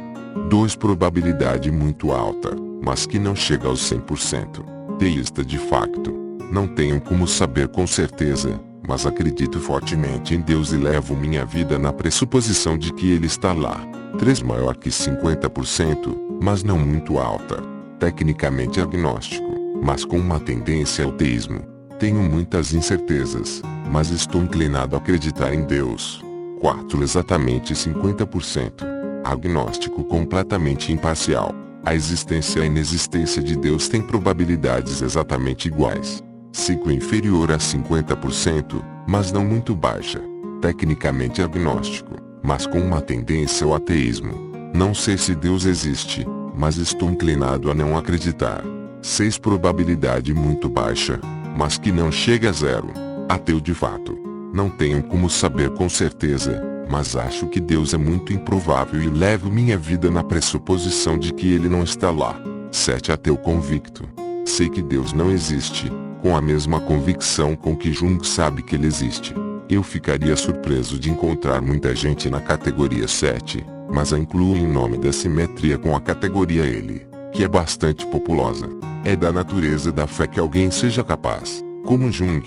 2. Probabilidade muito alta, mas que não chega aos 100%. Teísta de facto. Não tenho como saber com certeza, mas acredito fortemente em Deus e levo minha vida na pressuposição de que Ele está lá. 3. Maior que 50%, mas não muito alta. Tecnicamente agnóstico, mas com uma tendência ao teísmo. Tenho muitas incertezas, mas estou inclinado a acreditar em Deus. 4. Exatamente 50%. Agnóstico completamente imparcial. A existência e a inexistência de Deus têm probabilidades exatamente iguais. 5. Inferior a 50%, mas não muito baixa. Tecnicamente agnóstico, mas com uma tendência ao ateísmo. Não sei se Deus existe, mas estou inclinado a não acreditar. 6. Probabilidade muito baixa, mas que não chega a 0. Ateu de fato. Não tenho como saber com certeza, mas acho que Deus é muito improvável e levo minha vida na pressuposição de que Ele não está lá. 7. Ateu convicto. Sei que Deus não existe, com a mesma convicção com que Jung sabe que Ele existe. Eu ficaria surpreso de encontrar muita gente na categoria 7, mas a incluo em nome da simetria com a categoria Ele, que é bastante populosa. É da natureza da fé que alguém seja capaz, como Jung,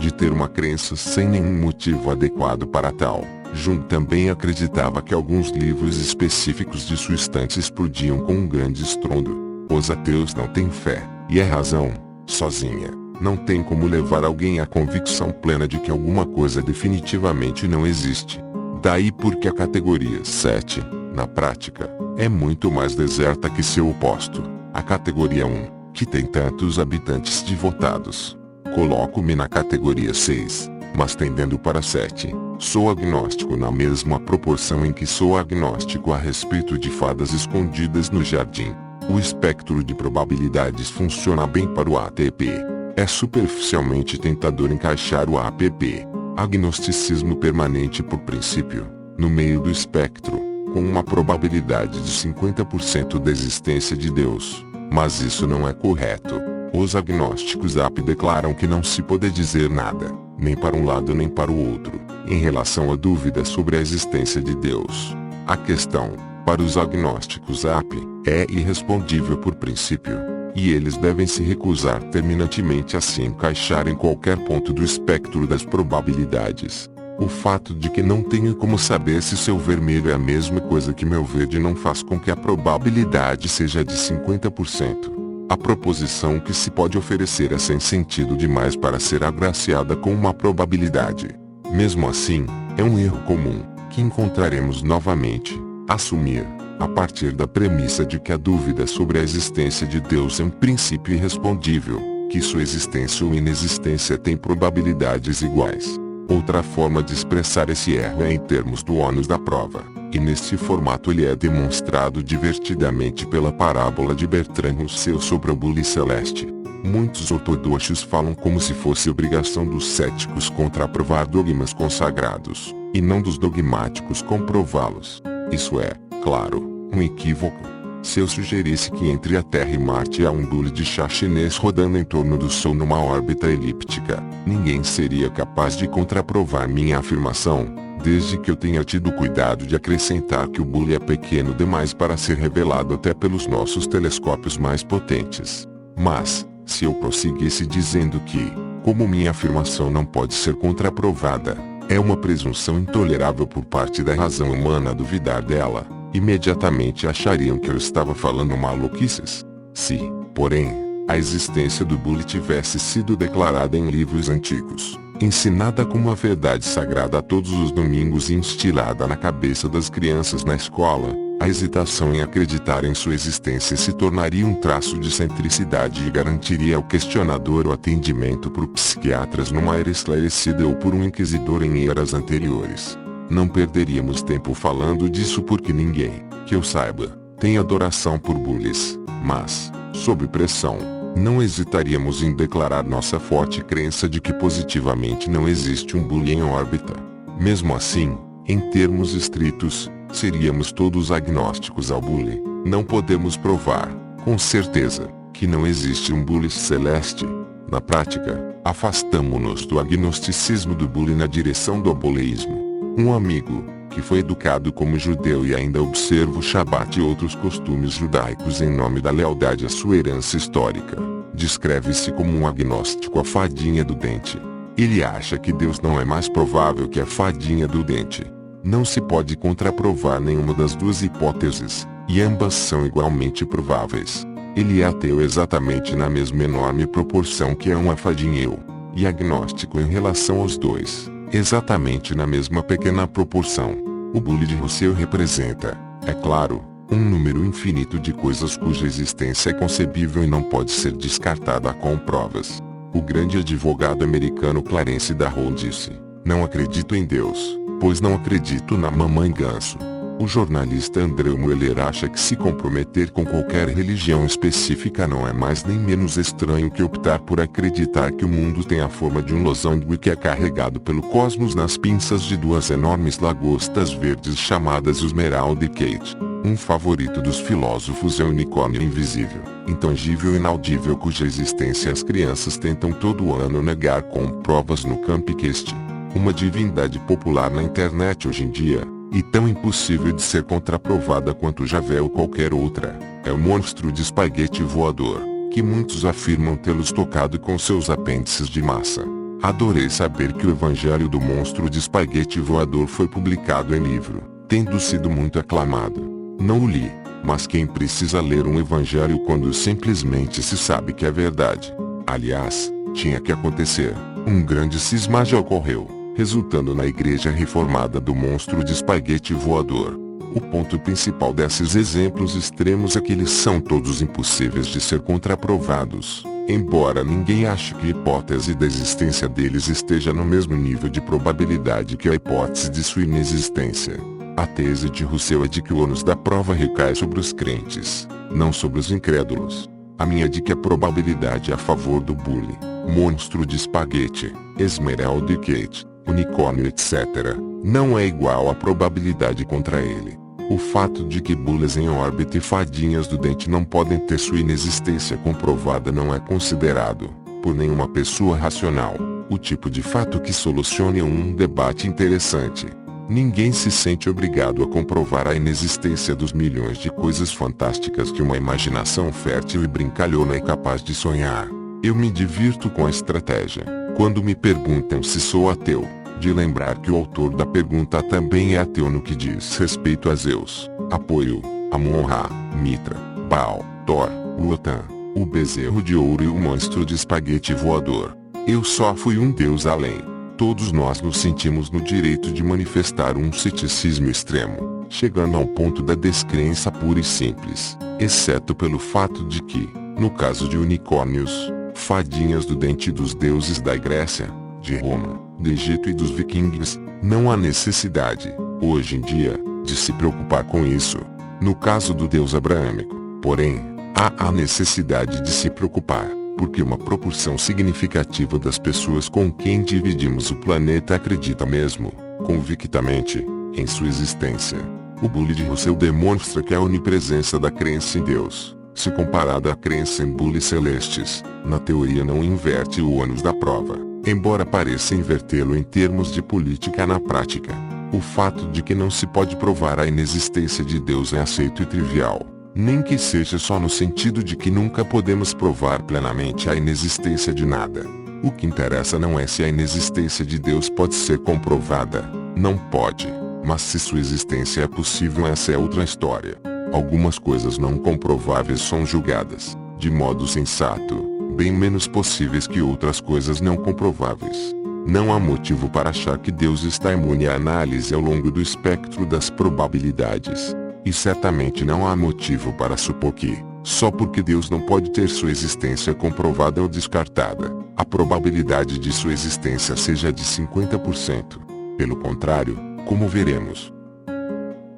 de ter uma crença sem nenhum motivo adequado para tal. Jung também acreditava que alguns livros específicos de sua estante explodiam com um grande estrondo. Os ateus não têm fé, e a razão, sozinha, não tem como levar alguém à convicção plena de que alguma coisa definitivamente não existe. Daí porque a categoria 7, na prática, é muito mais deserta que seu oposto, a categoria 1, que tem tantos habitantes devotados. Coloco-me na categoria 6, mas tendendo para 7. Sou agnóstico na mesma proporção em que sou agnóstico a respeito de fadas escondidas no jardim. O espectro de probabilidades funciona bem para o ATP. É superficialmente tentador encaixar o APP, agnosticismo permanente por princípio, no meio do espectro, com uma probabilidade de 50% da existência de Deus. Mas isso não é correto. Os agnósticos AP declaram que não se pode dizer nada, nem para um lado nem para o outro, em relação à dúvida sobre a existência de Deus. A questão, para os agnósticos AP, é irrespondível por princípio, e eles devem se recusar terminantemente a se encaixar em qualquer ponto do espectro das probabilidades. O fato de que não tenho como saber se seu vermelho é a mesma coisa que meu verde não faz com que a probabilidade seja de 50%. A proposição que se pode oferecer é sem sentido demais para ser agraciada com uma probabilidade. Mesmo assim, é um erro comum, que encontraremos novamente. Assumir, a partir da premissa de que a dúvida sobre a existência de Deus é um princípio irrespondível, que sua existência ou inexistência tem probabilidades iguais. Outra forma de expressar esse erro é em termos do ônus da prova, e neste formato ele é demonstrado divertidamente pela parábola de Bertrand Russell sobre o bule celeste. Muitos ortodoxos falam como se fosse obrigação dos céticos contraprovar dogmas consagrados, e não dos dogmáticos comprová-los. Isso é, claro, um equívoco. Se eu sugerisse que entre a Terra e Marte há um bule de chá chinês rodando em torno do Sol numa órbita elíptica, ninguém seria capaz de contraprovar minha afirmação, desde que eu tenha tido cuidado de acrescentar que o bule é pequeno demais para ser revelado até pelos nossos telescópios mais potentes. Mas, se eu prosseguisse dizendo que, como minha afirmação não pode ser contraprovada, é uma presunção intolerável por parte da razão humana duvidar dela, imediatamente achariam que eu estava falando maluquices. Se, porém, a existência do bule tivesse sido declarada em livros antigos, ensinada como uma verdade sagrada a todos os domingos e instilada na cabeça das crianças na escola, a hesitação em acreditar em sua existência se tornaria um traço de excentricidade e garantiria ao questionador o atendimento por psiquiatras numa era esclarecida ou por um inquisidor em eras anteriores. Não perderíamos tempo falando disso porque ninguém, que eu saiba, tem adoração por bules, mas, sob pressão, não hesitaríamos em declarar nossa forte crença de que positivamente não existe um bule em órbita. Mesmo assim, em termos estritos, seríamos todos agnósticos ao bule. Não podemos provar, com certeza, que não existe um bule celeste. Na prática, afastamo-nos do agnosticismo do bule na direção do aboleísmo. Um amigo, que foi educado como judeu e ainda observa o Shabat e outros costumes judaicos em nome da lealdade à sua herança histórica, descreve-se como um agnóstico à fadinha do dente. Ele acha que Deus não é mais provável que a fadinha do dente. Não se pode contraprovar nenhuma das duas hipóteses, e ambas são igualmente prováveis. Ele é ateu exatamente na mesma enorme proporção que é um afadinho, e agnóstico em relação aos dois, exatamente na mesma pequena proporção. O bule de Russell representa, é claro, um número infinito de coisas cuja existência é concebível e não pode ser descartada com provas. O grande advogado americano Clarence Darrow disse: "Não acredito em Deus, pois não acredito na mamãe ganso." O jornalista Andrew Mueller acha que se comprometer com qualquer religião específica não é mais nem menos estranho que optar por acreditar que o mundo tem a forma de um losango e que é carregado pelo cosmos nas pinças de duas enormes lagostas verdes chamadas Esmeralda e Kate. Um favorito dos filósofos é o unicórnio invisível, intangível e inaudível cuja existência as crianças tentam todo ano negar com provas no Campcast, uma divindade popular na internet hoje em dia, e tão impossível de ser contraprovada quanto Javé ou qualquer outra. É o monstro de espaguete voador, que muitos afirmam tê-los tocado com seus apêndices de massa. Adorei saber que o Evangelho do Monstro de Espaguete Voador foi publicado em livro, tendo sido muito aclamado. Não o li, mas quem precisa ler um evangelho quando simplesmente se sabe que é verdade? Aliás, tinha que acontecer. Um grande cisma já ocorreu, resultando na Igreja Reformada do Monstro de Espaguete Voador. O ponto principal desses exemplos extremos é que eles são todos impossíveis de ser contraprovados, embora ninguém ache que a hipótese da existência deles esteja no mesmo nível de probabilidade que a hipótese de sua inexistência. A tese de Russell é de que o ônus da prova recai sobre os crentes, não sobre os incrédulos. A minha é de que a probabilidade a favor do bully, monstro de espaguete, Esmeralda e Kate, unicórnio etc., não é igual à probabilidade contra ele. O fato de que bullies em órbita e fadinhas do dente não podem ter sua inexistência comprovada não é considerado, por nenhuma pessoa racional, o tipo de fato que solucione um debate interessante. Ninguém se sente obrigado a comprovar a inexistência dos milhões de coisas fantásticas que uma imaginação fértil e brincalhona é capaz de sonhar. Eu me divirto com a estratégia, quando me perguntam se sou ateu, de lembrar que o autor da pergunta também é ateu no que diz respeito a Zeus, Apoio, Amon-Ra, Mitra, Baal, Thor, Wotan, o bezerro de ouro e o monstro de espaguete voador. Eu só fui um deus além. Todos nós nos sentimos no direito de manifestar um ceticismo extremo, chegando ao ponto da descrença pura e simples, exceto pelo fato de que, no caso de unicórnios, fadinhas do dente dos deuses da Grécia, de Roma, do Egito e dos vikings, não há necessidade, hoje em dia, de se preocupar com isso. No caso do deus abraâmico, porém, há a necessidade de se preocupar, porque uma proporção significativa das pessoas com quem dividimos o planeta acredita mesmo, convictamente, em sua existência. O bully de Russell demonstra que a onipresença da crença em Deus, se comparada à crença em bullies celestes, na teoria não inverte o ônus da prova, embora pareça invertê-lo em termos de política na prática. O fato de que não se pode provar a inexistência de Deus é aceito e trivial, nem que seja só no sentido de que nunca podemos provar plenamente a inexistência de nada. O que interessa não é se a inexistência de Deus pode ser comprovada, não pode, mas se sua existência é possível, essa é outra história. Algumas coisas não comprováveis são julgadas, de modo sensato, bem menos possíveis que outras coisas não comprováveis. Não há motivo para achar que Deus está imune à análise ao longo do espectro das probabilidades. E certamente não há motivo para supor que, só porque Deus não pode ter sua existência comprovada ou descartada, a probabilidade de sua existência seja de 50%. Pelo contrário, como veremos,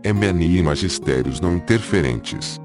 MNI e magistérios não interferentes.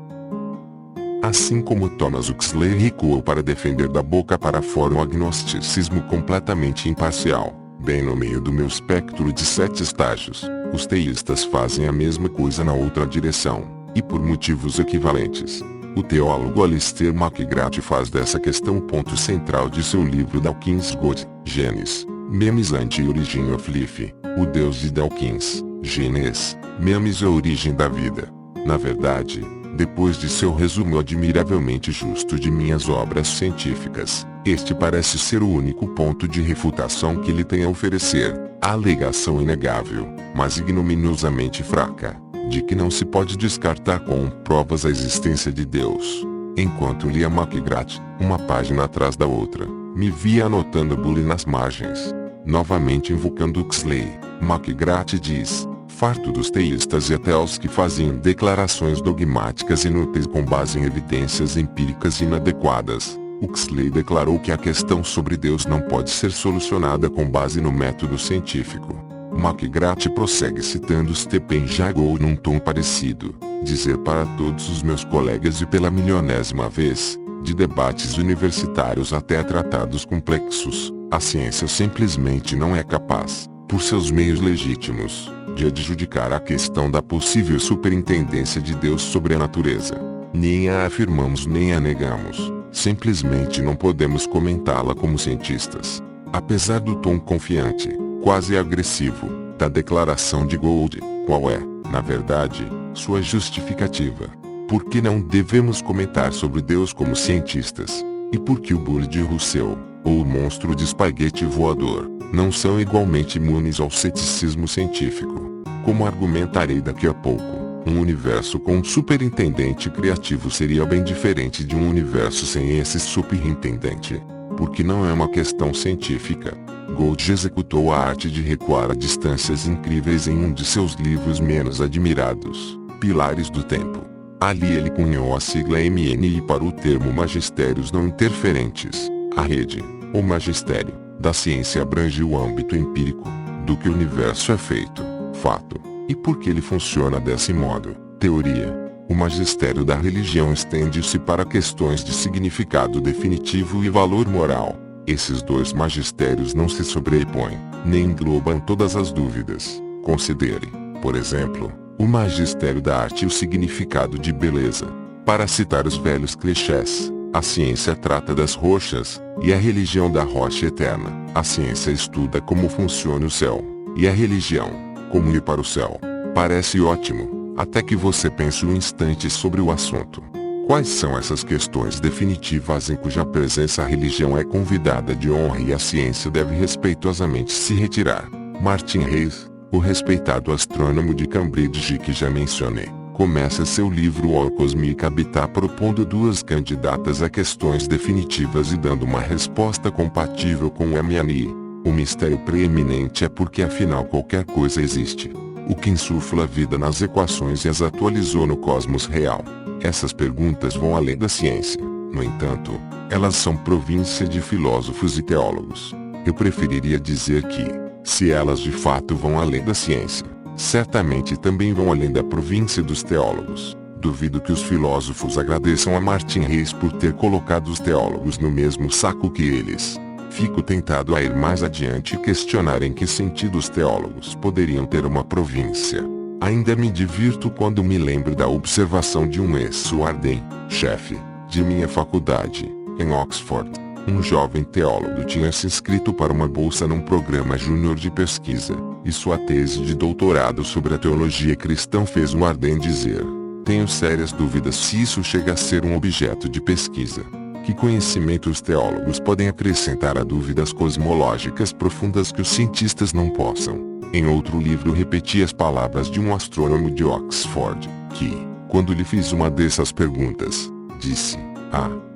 Assim como Thomas Huxley recuou para defender da boca para fora um agnosticismo completamente imparcial, bem no meio do meu espectro de 7 estágios, os teístas fazem a mesma coisa na outra direção, e por motivos equivalentes. O teólogo Alistair McGrath faz dessa questão o ponto central de seu livro Dawkins God, Genes, Memes and the Origin of Life, O Deus de Dawkins, Genes, Memes e a Origem da Vida. Na verdade, depois de seu resumo admiravelmente justo de minhas obras científicas, este parece ser o único ponto de refutação que ele tem a oferecer, a alegação inegável, mas ignominiosamente fraca, de que não se pode descartar com provas a existência de Deus. Enquanto lia McGrath, uma página atrás da outra, me via anotando bully nas margens. Novamente invocando Huxley, McGrath diz: farto dos teístas e ateus que faziam declarações dogmáticas inúteis com base em evidências empíricas inadequadas, Huxley declarou que a questão sobre Deus não pode ser solucionada com base no método científico. McGrath prossegue citando Stephen Jay Gould num tom parecido, dizer para todos os meus colegas e pela milionésima vez, de debates universitários até tratados complexos, a ciência simplesmente não é capaz, por seus meios legítimos, de adjudicar a questão da possível superintendência de Deus sobre a natureza. Nem a afirmamos nem a negamos, simplesmente não podemos comentá-la como cientistas. Apesar do tom confiante, quase agressivo, da declaração de Gould, qual é, na verdade, sua justificativa? Por que não devemos comentar sobre Deus como cientistas? E por que o bully de Russell, ou o monstro de espaguete voador, não são igualmente imunes ao ceticismo científico. Como argumentarei daqui a pouco, um universo com um superintendente criativo seria bem diferente de um universo sem esse superintendente, porque não é uma questão científica. Gould executou a arte de recuar a distâncias incríveis em um de seus livros menos admirados, Pilares do Tempo. Ali ele cunhou a sigla MNI para o termo Magistérios Não Interferentes. A rede, ou magistério, da ciência abrange o âmbito empírico, do que o universo é feito, fato, e por que ele funciona desse modo, teoria. O magistério da religião estende-se para questões de significado definitivo e valor moral. Esses dois magistérios não se sobrepõem, nem englobam todas as dúvidas. Considere, por exemplo, o magistério da arte e o significado de beleza. Para citar os velhos clichês, a ciência trata das rochas, e a religião da rocha eterna. A ciência estuda como funciona o céu, e a religião, como ir para o céu. Parece ótimo, até que você pense um instante sobre o assunto. Quais são essas questões definitivas em cuja presença a religião é convidada de honra e a ciência deve respeitosamente se retirar? Martin Rees, o respeitado astrônomo de Cambridge que já mencionei, começa seu livro All Cosmic Habitat propondo duas candidatas a questões definitivas e dando uma resposta compatível com o MNI. O mistério preeminente é porque afinal qualquer coisa existe. O que insufla a vida nas equações e as atualizou no cosmos real. Essas perguntas vão além da ciência. No entanto, elas são província de filósofos e teólogos. Eu preferiria dizer que, se elas de fato vão além da ciência, certamente também vão além da província dos teólogos. Duvido que os filósofos agradeçam a Martin Rees por ter colocado os teólogos no mesmo saco que eles. Fico tentado a ir mais adiante e questionar em que sentido os teólogos poderiam ter uma província. Ainda me divirto quando me lembro da observação de um ex-Warden, chefe, de minha faculdade, em Oxford. Um jovem teólogo tinha se inscrito para uma bolsa num programa júnior de pesquisa, e sua tese de doutorado sobre a teologia cristã fez o Warden dizer: "Tenho sérias dúvidas se isso chega a ser um objeto de pesquisa. Que conhecimento os teólogos podem acrescentar a dúvidas cosmológicas profundas que os cientistas não possam?" Em outro livro repeti as palavras de um astrônomo de Oxford, que, quando lhe fiz uma dessas perguntas, disse: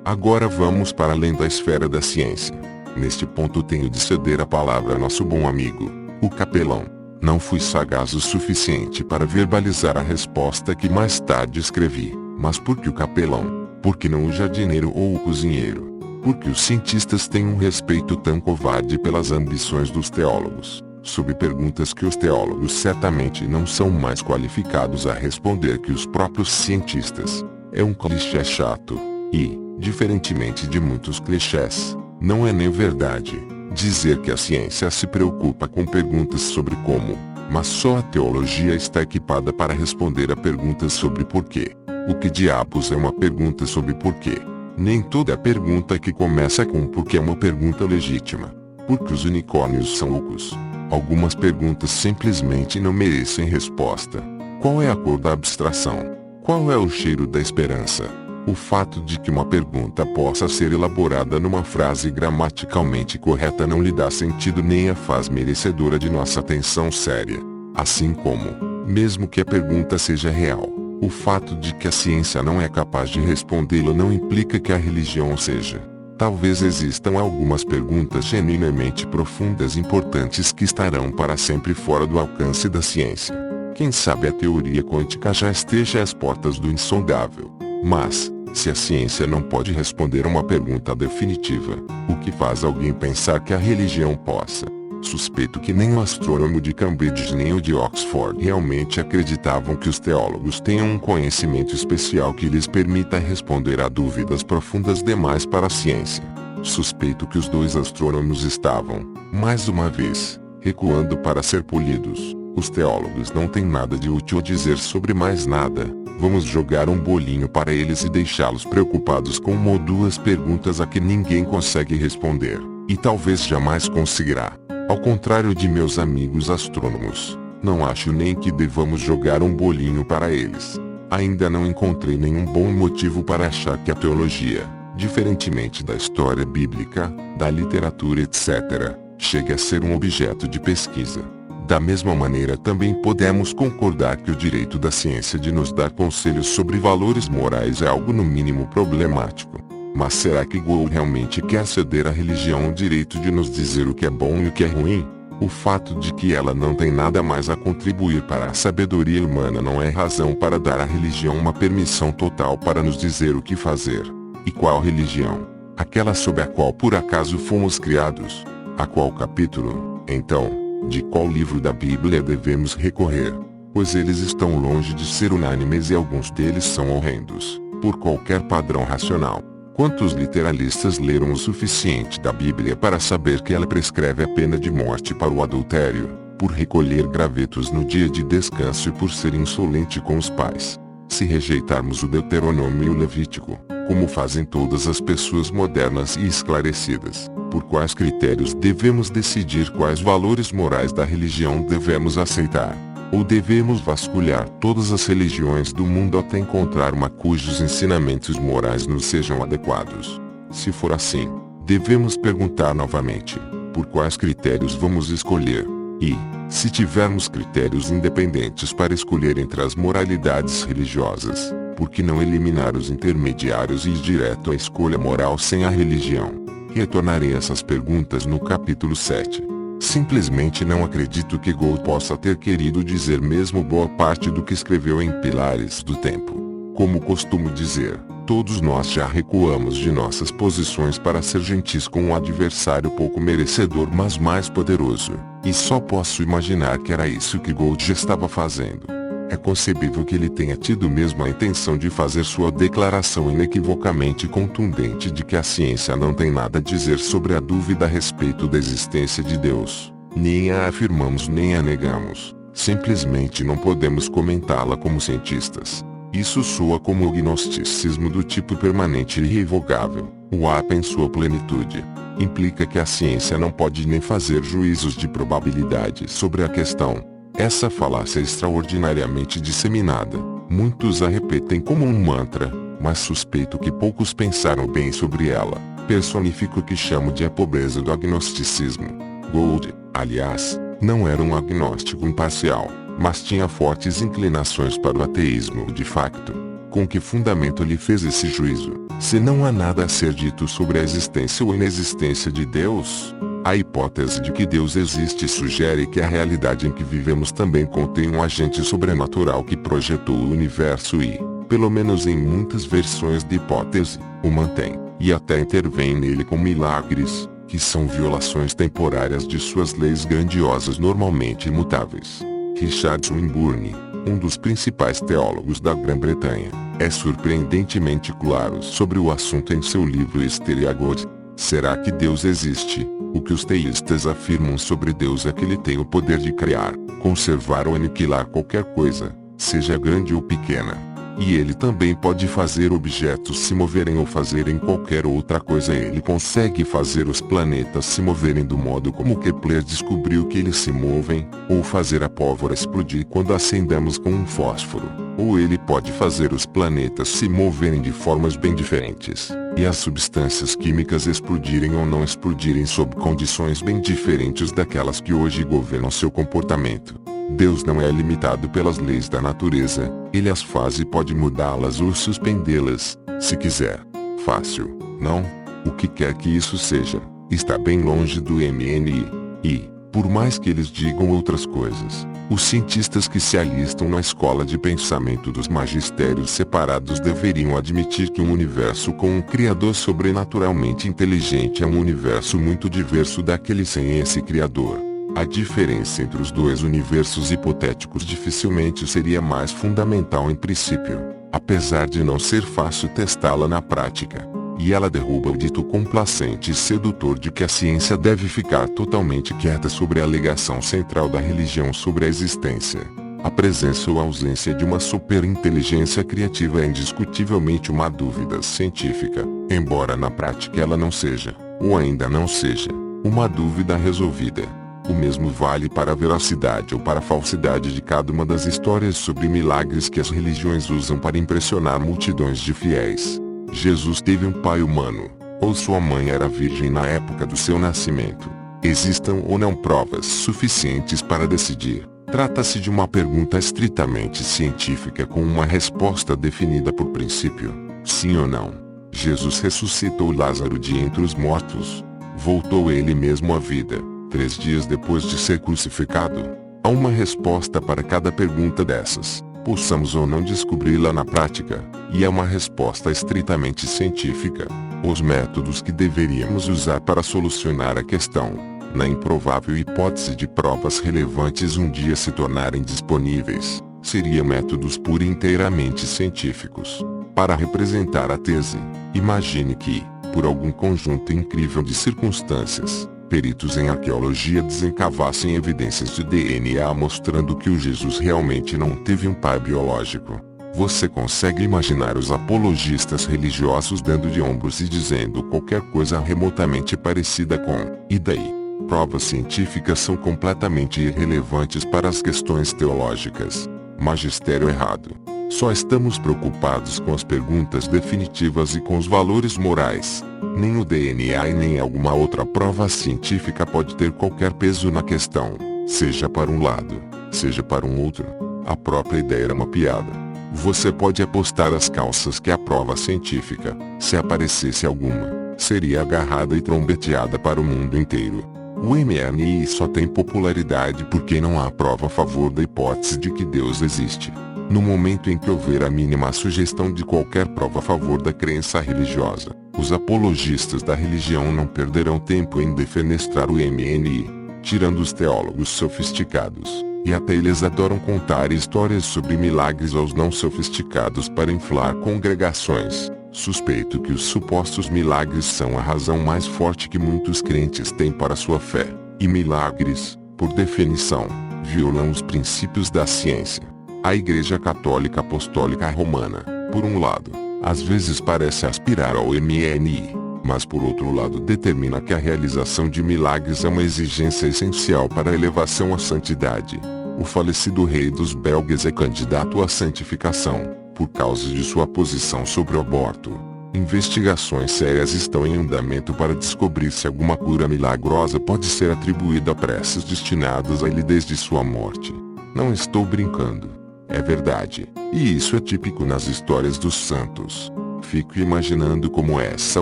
agora vamos para além da esfera da ciência. Neste ponto tenho de ceder a palavra a nosso bom amigo, o capelão. Não fui sagaz o suficiente para verbalizar a resposta que mais tarde escrevi. Mas por que o capelão? Por que não o jardineiro ou o cozinheiro? Por que os cientistas têm um respeito tão covarde pelas ambições dos teólogos? Sob perguntas que os teólogos certamente não são mais qualificados a responder que os próprios cientistas. É um clichê chato. E, diferentemente de muitos clichês, não é nem verdade dizer que a ciência se preocupa com perguntas sobre como, mas só a teologia está equipada para responder a perguntas sobre porquê. O que diabos é uma pergunta sobre porquê? Nem toda pergunta que começa com porquê é uma pergunta legítima. Porque os unicórnios são loucos. Algumas perguntas simplesmente não merecem resposta. Qual é a cor da abstração? Qual é o cheiro da esperança? O fato de que uma pergunta possa ser elaborada numa frase gramaticalmente correta não lhe dá sentido nem a faz merecedora de nossa atenção séria. Assim como, mesmo que a pergunta seja real, o fato de que a ciência não é capaz de respondê-la não implica que a religião seja. Talvez existam algumas perguntas genuinamente profundas e importantes que estarão para sempre fora do alcance da ciência. Quem sabe a teoria quântica já esteja às portas do insondável. Mas, se a ciência não pode responder uma pergunta definitiva, o que faz alguém pensar que a religião possa? Suspeito que nem o astrônomo de Cambridge nem o de Oxford realmente acreditavam que os teólogos tenham um conhecimento especial que lhes permita responder a dúvidas profundas demais para a ciência. Suspeito que os dois astrônomos estavam, mais uma vez, recuando para ser polidos. Os teólogos não têm nada de útil a dizer sobre mais nada. Vamos jogar um bolinho para eles e deixá-los preocupados com uma ou duas perguntas a que ninguém consegue responder, e talvez jamais conseguirá. Ao contrário de meus amigos astrônomos, não acho nem que devamos jogar um bolinho para eles. Ainda não encontrei nenhum bom motivo para achar que a teologia, diferentemente da história bíblica, da literatura etc., chega a ser um objeto de pesquisa. Da mesma maneira também podemos concordar que o direito da ciência de nos dar conselhos sobre valores morais é algo no mínimo problemático. Mas será que Gould realmente quer ceder à religião o direito de nos dizer o que é bom e o que é ruim? O fato de que ela não tem nada mais a contribuir para a sabedoria humana não é razão para dar à religião uma permissão total para nos dizer o que fazer. E qual religião? Aquela sob a qual por acaso fomos criados? A qual capítulo, então? De qual livro da Bíblia devemos recorrer? Pois eles estão longe de ser unânimes e alguns deles são horrendos, por qualquer padrão racional. Quantos literalistas leram o suficiente da Bíblia para saber que ela prescreve a pena de morte para o adultério, por recolher gravetos no dia de descanso e por ser insolente com os pais? Se rejeitarmos o Deuteronômio e o Levítico, como fazem todas as pessoas modernas e esclarecidas, por quais critérios devemos decidir quais valores morais da religião devemos aceitar? Ou devemos vasculhar todas as religiões do mundo até encontrar uma cujos ensinamentos morais nos sejam adequados? Se for assim, devemos perguntar novamente, por quais critérios vamos escolher? E, se tivermos critérios independentes para escolher entre as moralidades religiosas, por que não eliminar os intermediários e ir direto à escolha moral sem a religião? Retornarei a essas perguntas no capítulo 7. Simplesmente não acredito que Gould possa ter querido dizer mesmo boa parte do que escreveu em Pilares do Tempo. Como costumo dizer, todos nós já recuamos de nossas posições para ser gentis com um adversário pouco merecedor mas mais poderoso, e só posso imaginar que era isso que Gould já estava fazendo. É concebível que ele tenha tido mesmo a intenção de fazer sua declaração inequivocamente contundente de que a ciência não tem nada a dizer sobre a dúvida a respeito da existência de Deus. Nem a afirmamos nem a negamos, simplesmente não podemos comentá-la como cientistas. Isso soa como o gnosticismo do tipo permanente e irrevogável, o apa em sua plenitude. Implica que a ciência não pode nem fazer juízos de probabilidade sobre a questão. Essa falácia é extraordinariamente disseminada. Muitos a repetem como um mantra, mas suspeito que poucos pensaram bem sobre ela. Personifico o que chamo de a pobreza do agnosticismo. Gould, aliás, não era um agnóstico imparcial, mas tinha fortes inclinações para o ateísmo de facto. Com que fundamento lhe fez esse juízo, se não há nada a ser dito sobre a existência ou inexistência de Deus? A hipótese de que Deus existe sugere que a realidade em que vivemos também contém um agente sobrenatural que projetou o universo e, pelo menos em muitas versões da hipótese, o mantém, e até intervém nele com milagres, que são violações temporárias de suas leis grandiosas normalmente imutáveis. Richard Swinburne, um dos principais teólogos da Grã-Bretanha, é surpreendentemente claro sobre o assunto em seu livro Histeria God. Será que Deus existe? O que os teístas afirmam sobre Deus é que ele tem o poder de criar, conservar ou aniquilar qualquer coisa, seja grande ou pequena. E ele também pode fazer objetos se moverem ou fazerem qualquer outra coisa. Ele consegue fazer os planetas se moverem do modo como Kepler descobriu que eles se movem, ou fazer a pólvora explodir quando acendemos com um fósforo. Ou ele pode fazer os planetas se moverem de formas bem diferentes, e as substâncias químicas explodirem ou não explodirem sob condições bem diferentes daquelas que hoje governam seu comportamento. Deus não é limitado pelas leis da natureza, ele as faz e pode mudá-las ou suspendê-las, se quiser. Fácil, não? O que quer que isso seja, está bem longe do MNI. E, por mais que eles digam outras coisas, os cientistas que se alistam na escola de pensamento dos magistérios separados deveriam admitir que um universo com um criador sobrenaturalmente inteligente é um universo muito diverso daquele sem esse criador. A diferença entre os dois universos hipotéticos dificilmente seria mais fundamental em princípio, apesar de não ser fácil testá-la na prática. E ela derruba o dito complacente e sedutor de que a ciência deve ficar totalmente quieta sobre a alegação central da religião sobre a existência. A presença ou ausência de uma superinteligência criativa é indiscutivelmente uma dúvida científica, embora na prática ela não seja, ou ainda não seja, uma dúvida resolvida. O mesmo vale para a veracidade ou para a falsidade de cada uma das histórias sobre milagres que as religiões usam para impressionar multidões de fiéis. Jesus teve um pai humano, ou sua mãe era virgem na época do seu nascimento. Existam ou não provas suficientes para decidir. Trata-se de uma pergunta estritamente científica com uma resposta definida por princípio, sim ou não. Jesus ressuscitou Lázaro de entre os mortos. Voltou ele mesmo à vida, 3 dias depois de ser crucificado. Há uma resposta para cada pergunta dessas. Possamos ou não descobri-la na prática, e é uma resposta estritamente científica. Os métodos que deveríamos usar para solucionar a questão, na improvável hipótese de provas relevantes um dia se tornarem disponíveis, seriam métodos pura e inteiramente científicos. Para representar a tese, imagine que, por algum conjunto incrível de circunstâncias, peritos em arqueologia desencavassem evidências de DNA mostrando que o Jesus realmente não teve um pai biológico. Você consegue imaginar os apologistas religiosos dando de ombros e dizendo qualquer coisa remotamente parecida com, e daí? Provas científicas são completamente irrelevantes para as questões teológicas. Magistério errado. Só estamos preocupados com as perguntas definitivas e com os valores morais. Nem o DNA e nem alguma outra prova científica pode ter qualquer peso na questão, seja para um lado, seja para um outro. A própria ideia era uma piada. Você pode apostar as calças que a prova científica, se aparecesse alguma, seria agarrada e trombeteada para o mundo inteiro. O MNI só tem popularidade porque não há prova a favor da hipótese de que Deus existe. No momento em que houver a mínima sugestão de qualquer prova a favor da crença religiosa, os apologistas da religião não perderão tempo em defenestrar o MNI, tirando os teólogos sofisticados, e até eles adoram contar histórias sobre milagres aos não sofisticados para inflar congregações. Suspeito que os supostos milagres são a razão mais forte que muitos crentes têm para sua fé, e milagres, por definição, violam os princípios da ciência. A Igreja Católica Apostólica Romana, por um lado, às vezes parece aspirar ao MNI, mas por outro lado determina que a realização de milagres é uma exigência essencial para a elevação à santidade. O falecido rei dos belgas é candidato à santificação, por causa de sua posição sobre o aborto. Investigações sérias estão em andamento para descobrir se alguma cura milagrosa pode ser atribuída a preces destinadas a ele desde sua morte. Não estou brincando. É verdade, e isso é típico nas histórias dos santos. Fico imaginando como essa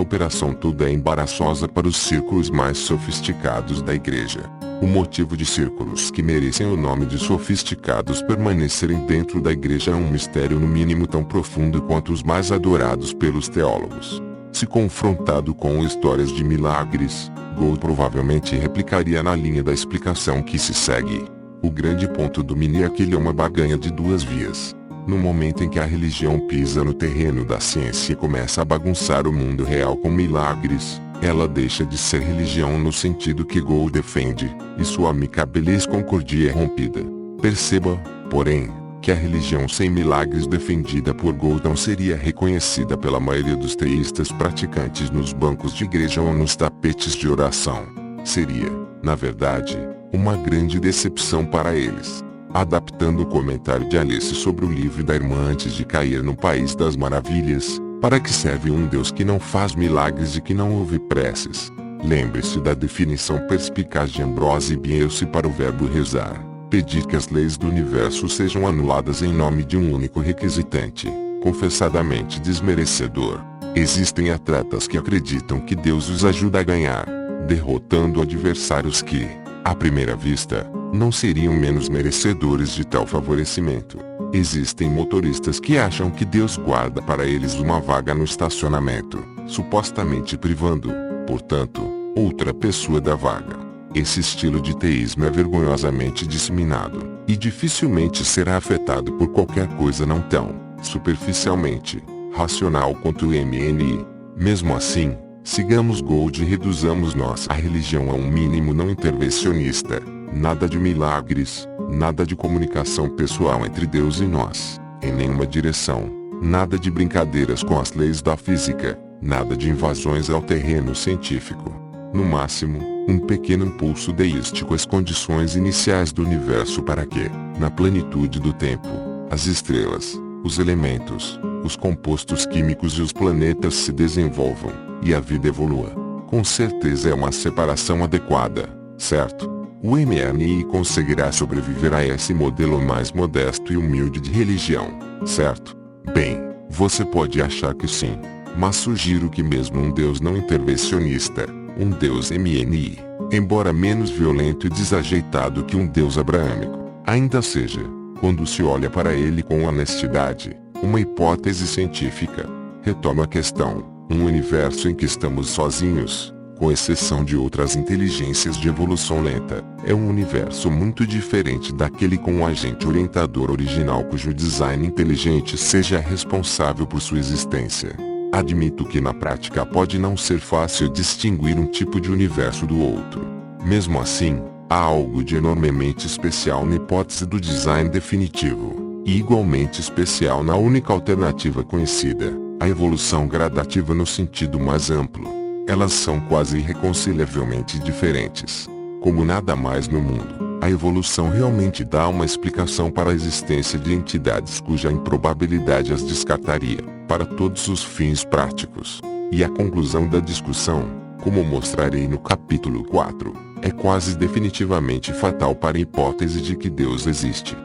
operação toda é embaraçosa para os círculos mais sofisticados da igreja. O motivo de círculos que merecem o nome de sofisticados permanecerem dentro da igreja é um mistério no mínimo tão profundo quanto os mais adorados pelos teólogos. Se confrontado com histórias de milagres, Gould provavelmente replicaria na linha da explicação que se segue. O grande ponto do Mini é que ele é uma barganha de 2 vias. No momento em que a religião pisa no terreno da ciência e começa a bagunçar o mundo real com milagres, ela deixa de ser religião no sentido que Gould defende, e sua amicabilis concordia é rompida. Perceba, porém, que a religião sem milagres defendida por Gould não seria reconhecida pela maioria dos teístas praticantes nos bancos de igreja ou nos tapetes de oração. Seria, na verdade, uma grande decepção para eles. Adaptando o comentário de Alice sobre o livro da irmã antes de cair no País das Maravilhas, para que serve um Deus que não faz milagres e que não ouve preces? Lembre-se da definição perspicaz de Ambrose Bierce para o verbo rezar: pedir que as leis do universo sejam anuladas em nome de um único requisitante, confessadamente desmerecedor. Existem atletas que acreditam que Deus os ajuda a ganhar, derrotando adversários que, à primeira vista, não seriam menos merecedores de tal favorecimento. Existem motoristas que acham que Deus guarda para eles uma vaga no estacionamento, supostamente privando, portanto, outra pessoa da vaga. Esse estilo de teísmo é vergonhosamente disseminado, e dificilmente será afetado por qualquer coisa não tão, superficialmente, racional quanto o MNI. Mesmo assim, sigamos Gould e reduzamos nossa religião a um mínimo não intervencionista. Nada de milagres, nada de comunicação pessoal entre Deus e nós, em nenhuma direção, nada de brincadeiras com as leis da física, nada de invasões ao terreno científico. No máximo, um pequeno impulso deístico às condições iniciais do universo para que, na plenitude do tempo, as estrelas, os elementos, os compostos químicos e os planetas se desenvolvam, e a vida evolua. Com certeza é uma separação adequada, certo? O MNI conseguirá sobreviver a esse modelo mais modesto e humilde de religião, certo? Bem, você pode achar que sim, mas sugiro que mesmo um Deus não intervencionista, um Deus MNI, embora menos violento e desajeitado que um Deus abraâmico, ainda seja, quando se olha para ele com honestidade, uma hipótese científica. Retomo a questão, um universo em que estamos sozinhos, com exceção de outras inteligências de evolução lenta, é um universo muito diferente daquele com um agente orientador original cujo design inteligente seja responsável por sua existência. Admito que na prática pode não ser fácil distinguir um tipo de universo do outro. Mesmo assim, há algo de enormemente especial na hipótese do design definitivo, e igualmente especial na única alternativa conhecida, a evolução gradativa no sentido mais amplo. Elas são quase irreconciliavelmente diferentes. Como nada mais no mundo, a evolução realmente dá uma explicação para a existência de entidades cuja improbabilidade as descartaria, para todos os fins práticos. E a conclusão da discussão, como mostrarei no capítulo 4, é quase definitivamente fatal para a hipótese de que Deus existe.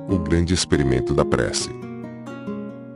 O grande experimento da prece.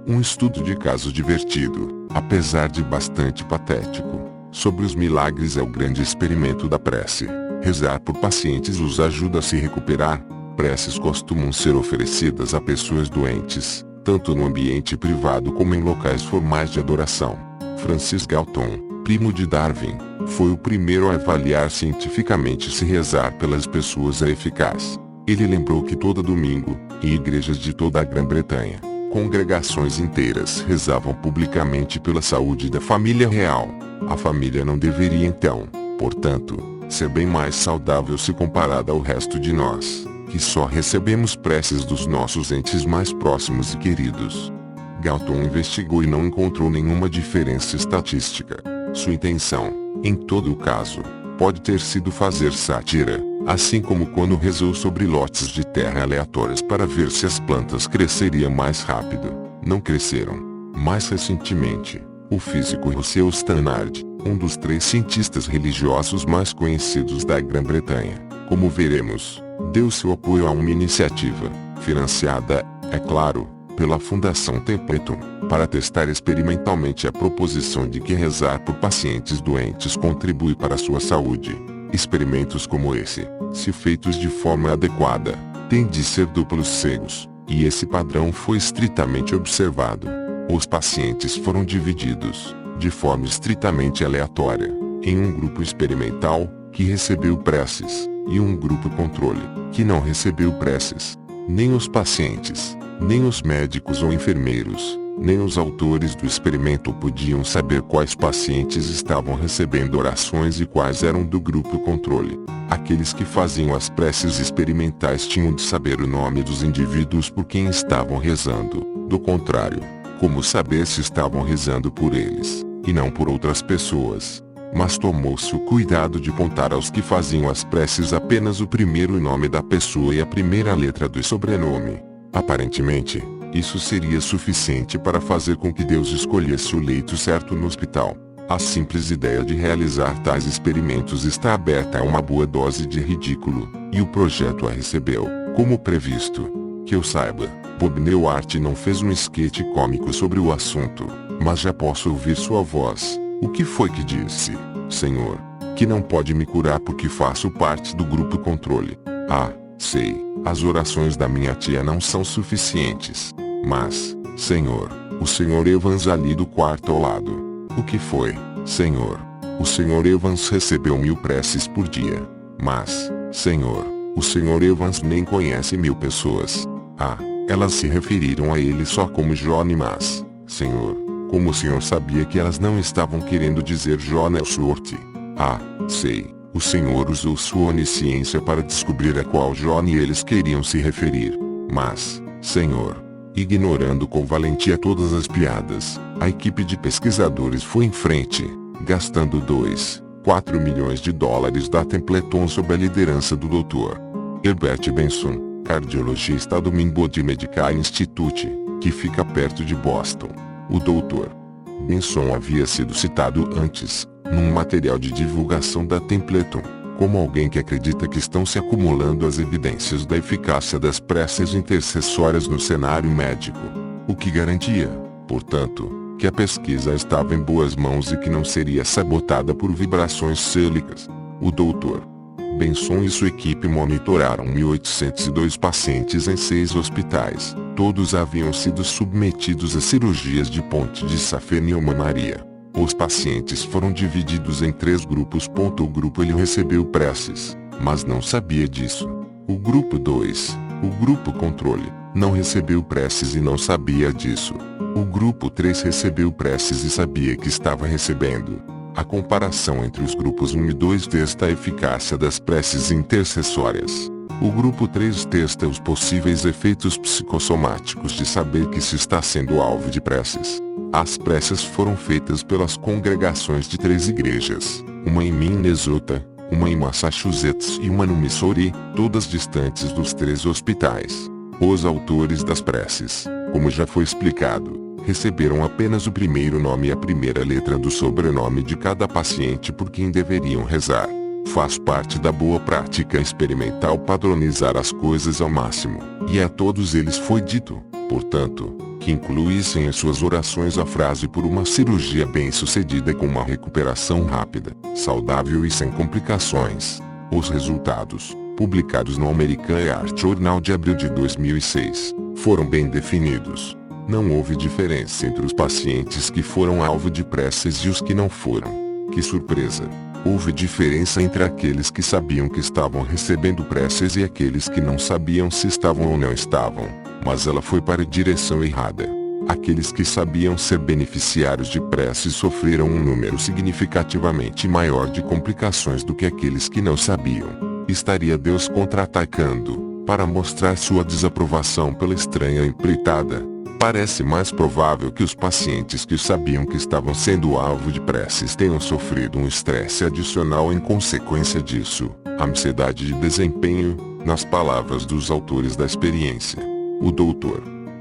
Um estudo de caso divertido, apesar de bastante patético, sobre os milagres é o grande experimento da prece. Rezar por pacientes os ajuda a se recuperar. Preces costumam ser oferecidas a pessoas doentes, tanto no ambiente privado como em locais formais de adoração. Francis Galton, primo de Darwin, foi o primeiro a avaliar cientificamente se rezar pelas pessoas é eficaz. Ele lembrou que todo domingo, em igrejas de toda a Grã-Bretanha, congregações inteiras rezavam publicamente pela saúde da família real. A família não deveria então, portanto, ser bem mais saudável se comparada ao resto de nós, que só recebemos preces dos nossos entes mais próximos e queridos. Galton investigou e não encontrou nenhuma diferença estatística. Sua intenção, em todo o caso, pode ter sido fazer sátira, assim como quando rezou sobre lotes de terra aleatórios para ver se as plantas cresceriam mais rápido. Não cresceram. Mais recentemente, o físico Russell Stannard, um dos 3 cientistas religiosos mais conhecidos da Grã-Bretanha, como veremos, deu seu apoio a uma iniciativa, financiada, é claro, pela Fundação Templeton, para testar experimentalmente a proposição de que rezar por pacientes doentes contribui para a sua saúde. Experimentos como esse, se feitos de forma adequada, têm de ser duplos cegos, e esse padrão foi estritamente observado. Os pacientes foram divididos, de forma estritamente aleatória, em um grupo experimental, que recebeu preces, e um grupo controle, que não recebeu preces. Nem os pacientes, nem os médicos ou enfermeiros, nem os autores do experimento podiam saber quais pacientes estavam recebendo orações e quais eram do grupo controle. Aqueles que faziam as preces experimentais tinham de saber o nome dos indivíduos por quem estavam rezando. Do contrário, como saber se estavam rezando por eles, e não por outras pessoas? Mas tomou-se o cuidado de apontar aos que faziam as preces apenas o primeiro nome da pessoa e a primeira letra do sobrenome. Aparentemente, isso seria suficiente para fazer com que Deus escolhesse o leito certo no hospital. A simples ideia de realizar tais experimentos está aberta a uma boa dose de ridículo, e o projeto a recebeu, como previsto. Que eu saiba, Bob Newhart não fez um esquete cômico sobre o assunto, mas já posso ouvir sua voz. O que foi que disse, Senhor? Que não pode me curar porque faço parte do grupo controle. Ah, sei, as orações da minha tia não são suficientes. Mas, Senhor, o Sr. Evans ali do quarto ao lado. O que foi, Senhor? O Sr. Evans recebeu 1000 preces por dia. Mas, Senhor, o Sr. Evans nem conhece 1000 pessoas. Ah, elas se referiram a ele só como Johnny, mas, Senhor, como o Senhor sabia que elas não estavam querendo dizer John Ellsworth? Ah, sei, o Senhor usou sua onisciência para descobrir a qual Johnny eles queriam se referir. Mas, Senhor, ignorando com valentia todas as piadas, a equipe de pesquisadores foi em frente, gastando $2,4 milhões da Templeton sob a liderança do Dr. Herbert Benson, cardiologista do Minbody Medical Institute, que fica perto de Boston. O Dr. Benson havia sido citado antes, num material de divulgação da Templeton, como alguém que acredita que estão se acumulando as evidências da eficácia das preces intercessórias no cenário médico, o que garantia, portanto, que a pesquisa estava em boas mãos e que não seria sabotada por vibrações cêlicas. O Dr. Benson e sua equipe monitoraram 1.802 pacientes em 6 hospitais. Todos haviam sido submetidos a cirurgias de ponte de safeniomaria. Os pacientes foram divididos em 3 grupos. O grupo ele recebeu preces, mas não sabia disso. O grupo 2, o grupo controle, não recebeu preces e não sabia disso. O grupo 3 recebeu preces e sabia que estava recebendo. A comparação entre os grupos 1 e 2 testa a eficácia das preces intercessórias. O grupo 3 testa os possíveis efeitos psicossomáticos de saber que se está sendo alvo de preces. As preces foram feitas pelas congregações de 3 igrejas, uma em Minnesota, uma em Massachusetts e uma no Missouri, todas distantes dos 3 hospitais. Os autores das preces, como já foi explicado, receberam apenas o primeiro nome e a primeira letra do sobrenome de cada paciente por quem deveriam rezar. Faz parte da boa prática experimental padronizar as coisas ao máximo, e a todos eles foi dito, portanto, que incluíssem em suas orações a frase por uma cirurgia bem-sucedida com uma recuperação rápida, saudável e sem complicações. Os resultados, publicados no American Heart Journal de abril de 2006, foram bem definidos. Não houve diferença entre os pacientes que foram alvo de preces e os que não foram. Que surpresa! Houve diferença entre aqueles que sabiam que estavam recebendo preces e aqueles que não sabiam se estavam ou não estavam, mas ela foi para a direção errada. Aqueles que sabiam ser beneficiários de preces sofreram um número significativamente maior de complicações do que aqueles que não sabiam. Estaria Deus contra-atacando, para mostrar sua desaprovação pela estranha empreitada? Parece mais provável que os pacientes que sabiam que estavam sendo alvo de preces tenham sofrido um estresse adicional em consequência disso, a ansiedade de desempenho, nas palavras dos autores da experiência. O Dr.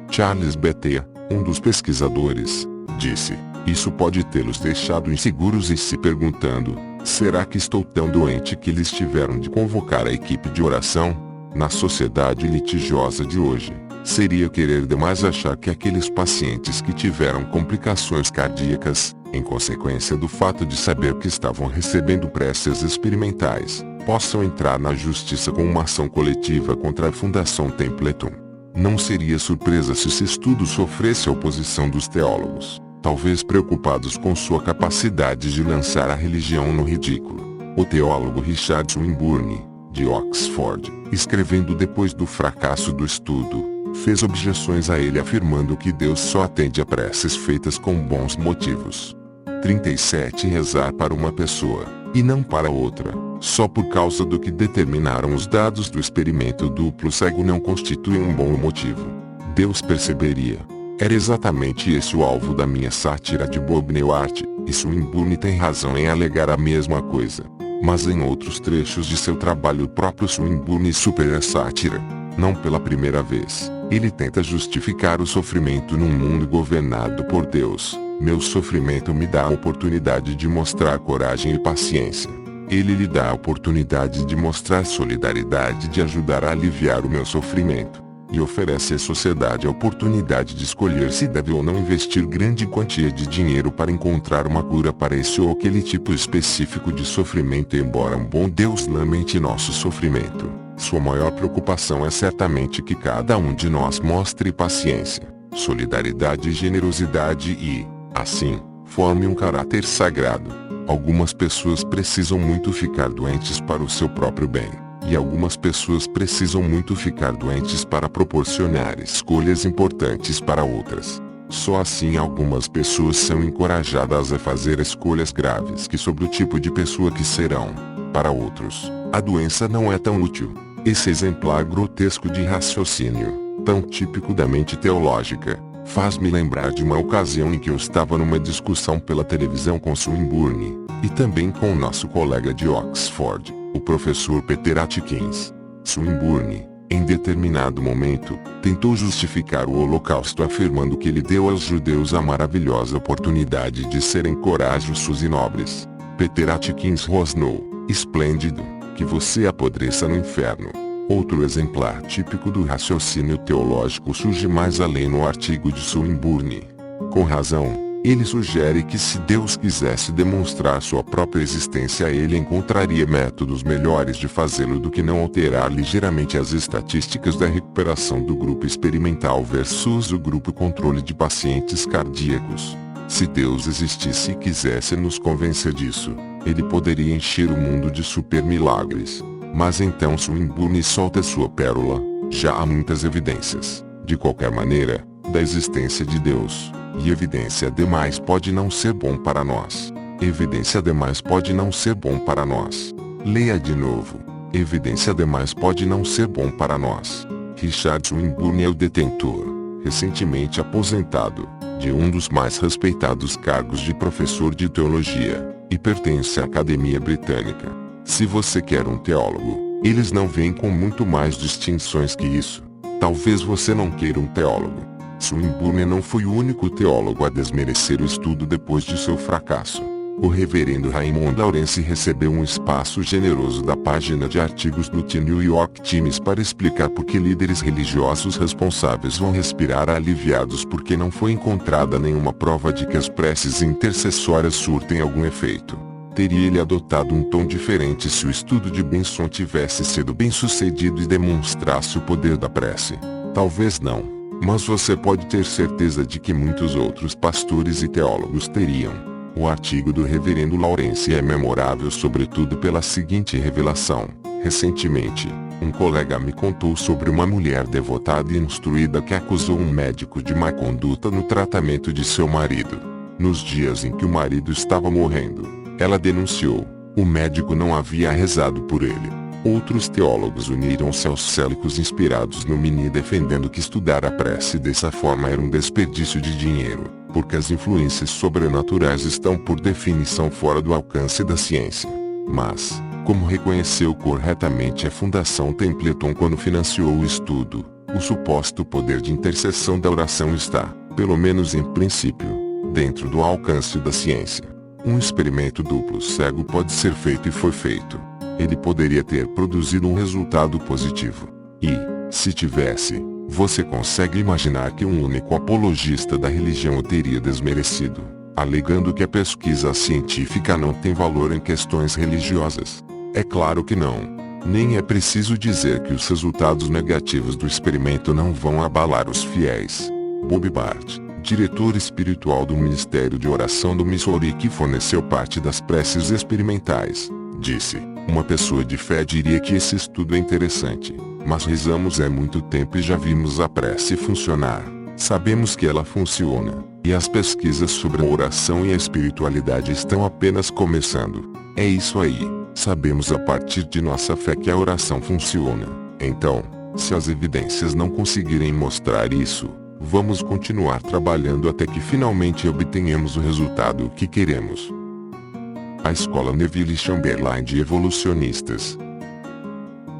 Charles Bethea, um dos pesquisadores, disse: isso pode tê-los deixado inseguros e se perguntando, será que estou tão doente que eles tiveram de convocar a equipe de oração? Na sociedade litigiosa de hoje, seria querer demais achar que aqueles pacientes que tiveram complicações cardíacas, em consequência do fato de saber que estavam recebendo preces experimentais, possam entrar na justiça com uma ação coletiva contra a Fundação Templeton. Não seria surpresa se esse estudo sofresse a oposição dos teólogos, talvez preocupados com sua capacidade de lançar a religião no ridículo. O teólogo Richard Swinburne, de Oxford, escrevendo depois do fracasso do estudo, fez objeções a ele afirmando que Deus só atende a preces feitas com bons motivos. 37 Rezar para uma pessoa, e não para outra, só por causa do que determinaram os dados do experimento duplo cego não constitui um bom motivo. Deus perceberia. Era exatamente esse o alvo da minha sátira de Bob Newhart, e Swinburne tem razão em alegar a mesma coisa. Mas em outros trechos de seu trabalho o próprio Swinburne supera a sátira. Não pela primeira vez, ele tenta justificar o sofrimento num mundo governado por Deus. Meu sofrimento me dá a oportunidade de mostrar coragem e paciência. Ele lhe dá a oportunidade de mostrar solidariedade, de ajudar a aliviar o meu sofrimento. E oferece à sociedade a oportunidade de escolher se deve ou não investir grande quantia de dinheiro para encontrar uma cura para esse ou aquele tipo específico de sofrimento. Embora um bom Deus lamente nosso sofrimento, sua maior preocupação é certamente que cada um de nós mostre paciência, solidariedade e generosidade e, assim, forme um caráter sagrado. Algumas pessoas precisam muito ficar doentes para o seu próprio bem. E algumas pessoas precisam muito ficar doentes para proporcionar escolhas importantes para outras. Só assim algumas pessoas são encorajadas a fazer escolhas graves que sobre o tipo de pessoa que serão. Para outros, a doença não é tão útil. Esse exemplar grotesco de raciocínio, tão típico da mente teológica, faz-me lembrar de uma ocasião em que eu estava numa discussão pela televisão com Swinburne, e também com o nosso colega de Oxford, o professor Peter Atkins. Swinburne, Em determinado momento, tentou justificar o Holocausto afirmando que ele deu aos judeus a maravilhosa oportunidade de serem corajosos e nobres. Peter Atkins rosnou: esplêndido, que você apodreça no inferno. Outro exemplar típico do raciocínio teológico surge mais além no artigo de Swinburne. Com razão, ele sugere que se Deus quisesse demonstrar sua própria existência, ele encontraria métodos melhores de fazê-lo do que não alterar ligeiramente as estatísticas da recuperação do grupo experimental versus o grupo controle de pacientes cardíacos. Se Deus existisse e quisesse nos convencer disso, ele poderia encher o mundo de super milagres. Mas então Swinburne solta sua pérola: já há muitas evidências, de qualquer maneira, da existência de Deus. E evidência demais pode não ser bom para nós. Evidência demais pode não ser bom para nós. Leia de novo. Evidência demais pode não ser bom para nós. Richard Swinburne é o detentor, recentemente aposentado, de um dos mais respeitados cargos de professor de teologia, e pertence à Academia Britânica. Se você quer um teólogo, eles não vêm com muito mais distinções que isso. Talvez você não queira um teólogo. Swinburne não foi o único teólogo a desmerecer o estudo depois de seu fracasso. O reverendo Raymond Lawrence recebeu um espaço generoso da página de artigos do The New York Times para explicar por que líderes religiosos responsáveis vão respirar aliviados porque não foi encontrada nenhuma prova de que as preces intercessórias surtem algum efeito. Teria ele adotado um tom diferente se o estudo de Benson tivesse sido bem-sucedido e demonstrasse o poder da prece? Talvez não. Mas você pode ter certeza de que muitos outros pastores e teólogos teriam. O artigo do reverendo Lawrence é memorável sobretudo pela seguinte revelação: recentemente, um colega me contou sobre uma mulher devotada e instruída que acusou um médico de má conduta no tratamento de seu marido. Nos dias em que o marido estava morrendo, ela denunciou: o médico não havia rezado por ele. Outros teólogos uniram-se aos célicos inspirados no Mini defendendo que estudar a prece dessa forma era um desperdício de dinheiro, porque as influências sobrenaturais estão por definição fora do alcance da ciência. Mas, como reconheceu corretamente a Fundação Templeton quando financiou o estudo, o suposto poder de intercessão da oração está, pelo menos em princípio, dentro do alcance da ciência. Um experimento duplo cego pode ser feito e foi feito. Ele poderia ter produzido um resultado positivo. E, se tivesse, você consegue imaginar que um único apologista da religião o teria desmerecido, alegando que a pesquisa científica não tem valor em questões religiosas? É claro que não. Nem é preciso dizer que os resultados negativos do experimento não vão abalar os fiéis. Bob Bart, diretor espiritual do Ministério de Oração do Missouri que forneceu parte das preces experimentais, disse: uma pessoa de fé diria que esse estudo é interessante, mas rezamos há muito tempo e já vimos a prece funcionar. Sabemos que ela funciona, e as pesquisas sobre a oração e a espiritualidade estão apenas começando. É isso aí, sabemos a partir de nossa fé que a oração funciona. Então, se as evidências não conseguirem mostrar isso, vamos continuar trabalhando até que finalmente obtenhamos o resultado que queremos. A Escola Neville Chamberlain de Evolucionistas.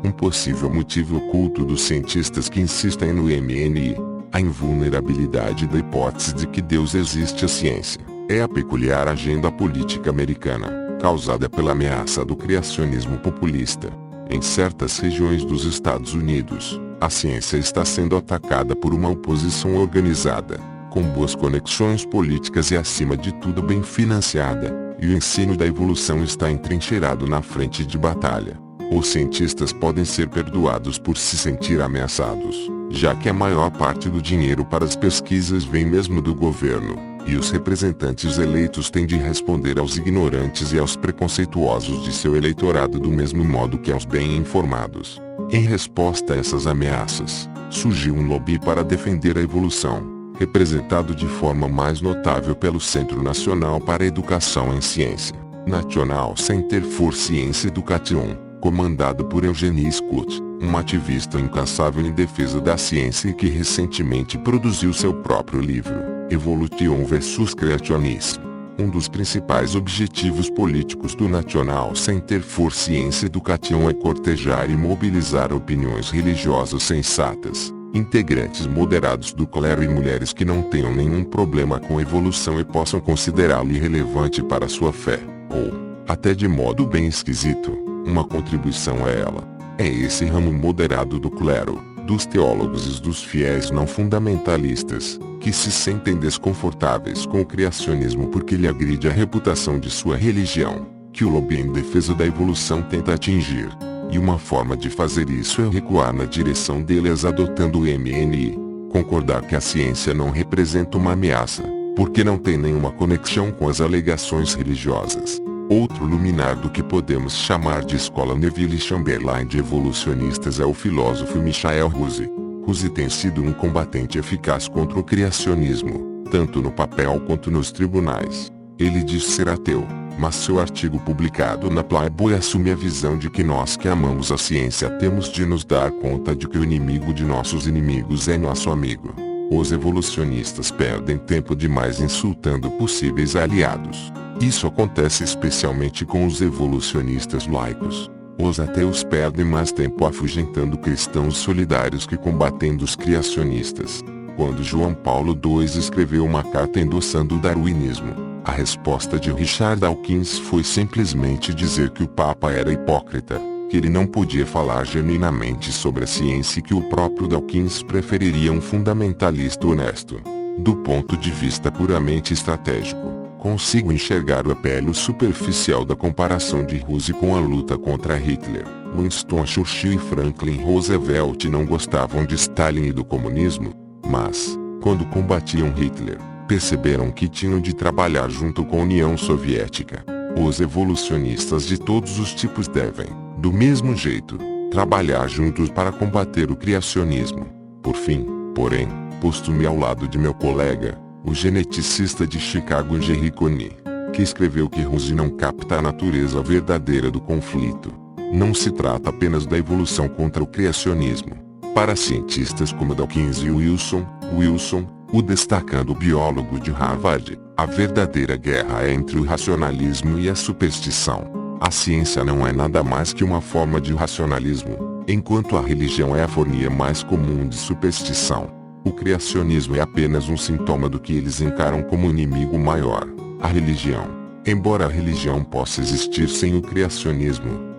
Um possível motivo oculto dos cientistas que insistem no MNI, a invulnerabilidade da hipótese de que Deus existe à ciência, é a peculiar agenda política americana, causada pela ameaça do criacionismo populista. Em certas regiões dos Estados Unidos, a ciência está sendo atacada por uma oposição organizada, com boas conexões políticas e acima de tudo bem financiada. E o ensino da evolução está entrincheirado na frente de batalha. Os cientistas podem ser perdoados por se sentir ameaçados, já que a maior parte do dinheiro para as pesquisas vem mesmo do governo, e os representantes eleitos têm de responder aos ignorantes e aos preconceituosos de seu eleitorado do mesmo modo que aos bem informados. Em resposta a essas ameaças, surgiu um lobby para defender a evolução, representado de forma mais notável pelo Centro Nacional para a Educação em Ciência, National Center for Science Education, comandado por Eugenie Scott, um ativista incansável em defesa da ciência e que recentemente produziu seu próprio livro, Evolution vs Creationism. Um dos principais objetivos políticos do National Center for Science Education é cortejar e mobilizar opiniões religiosas sensatas, integrantes moderados do clero e mulheres que não tenham nenhum problema com evolução e possam considerá-lo irrelevante para sua fé, ou, até de modo bem esquisito, uma contribuição a ela. É esse ramo moderado do clero, dos teólogos e dos fiéis não fundamentalistas, que se sentem desconfortáveis com o criacionismo porque lhe agride a reputação de sua religião, que o lobby em defesa da evolução tenta atingir. E uma forma de fazer isso é recuar na direção deles adotando o MNI, concordar que a ciência não representa uma ameaça, porque não tem nenhuma conexão com as alegações religiosas. Outro luminar do que podemos chamar de escola Neville Chamberlain de evolucionistas é o filósofo Michael Ruse. Ruse tem sido um combatente eficaz contra o criacionismo, tanto no papel quanto nos tribunais. Ele diz ser ateu, mas seu artigo publicado na Playboy assume a visão de que nós que amamos a ciência temos de nos dar conta de que o inimigo de nossos inimigos é nosso amigo. Os evolucionistas perdem tempo demais insultando possíveis aliados. Isso acontece especialmente com os evolucionistas laicos. Os ateus perdem mais tempo afugentando cristãos solidários que combatendo os criacionistas. Quando João Paulo II escreveu uma carta endossando o darwinismo, a resposta de Richard Dawkins foi simplesmente dizer que o Papa era hipócrita, que ele não podia falar genuinamente sobre a ciência e que o próprio Dawkins preferiria um fundamentalista honesto. Do ponto de vista puramente estratégico, consigo enxergar o apelo superficial da comparação de Ruse com a luta contra Hitler. Winston Churchill e Franklin Roosevelt não gostavam de Stalin e do comunismo, mas, quando combatiam Hitler, perceberam que tinham de trabalhar junto com a União Soviética. Os evolucionistas de todos os tipos devem, do mesmo jeito, trabalhar juntos para combater o criacionismo. Por fim, porém, posto-me ao lado de meu colega, o geneticista de Chicago Jerry Coney, que escreveu que Ruse não capta a natureza verdadeira do conflito. Não se trata apenas da evolução contra o criacionismo. Para cientistas como Dawkins e Wilson, o destacando biólogo de Harvard, a verdadeira guerra é entre o racionalismo e a superstição. A ciência não é nada mais que uma forma de racionalismo, enquanto a religião é a forma mais comum de superstição. O criacionismo é apenas um sintoma do que eles encaram como inimigo maior, a religião. Embora a religião possa existir sem o criacionismo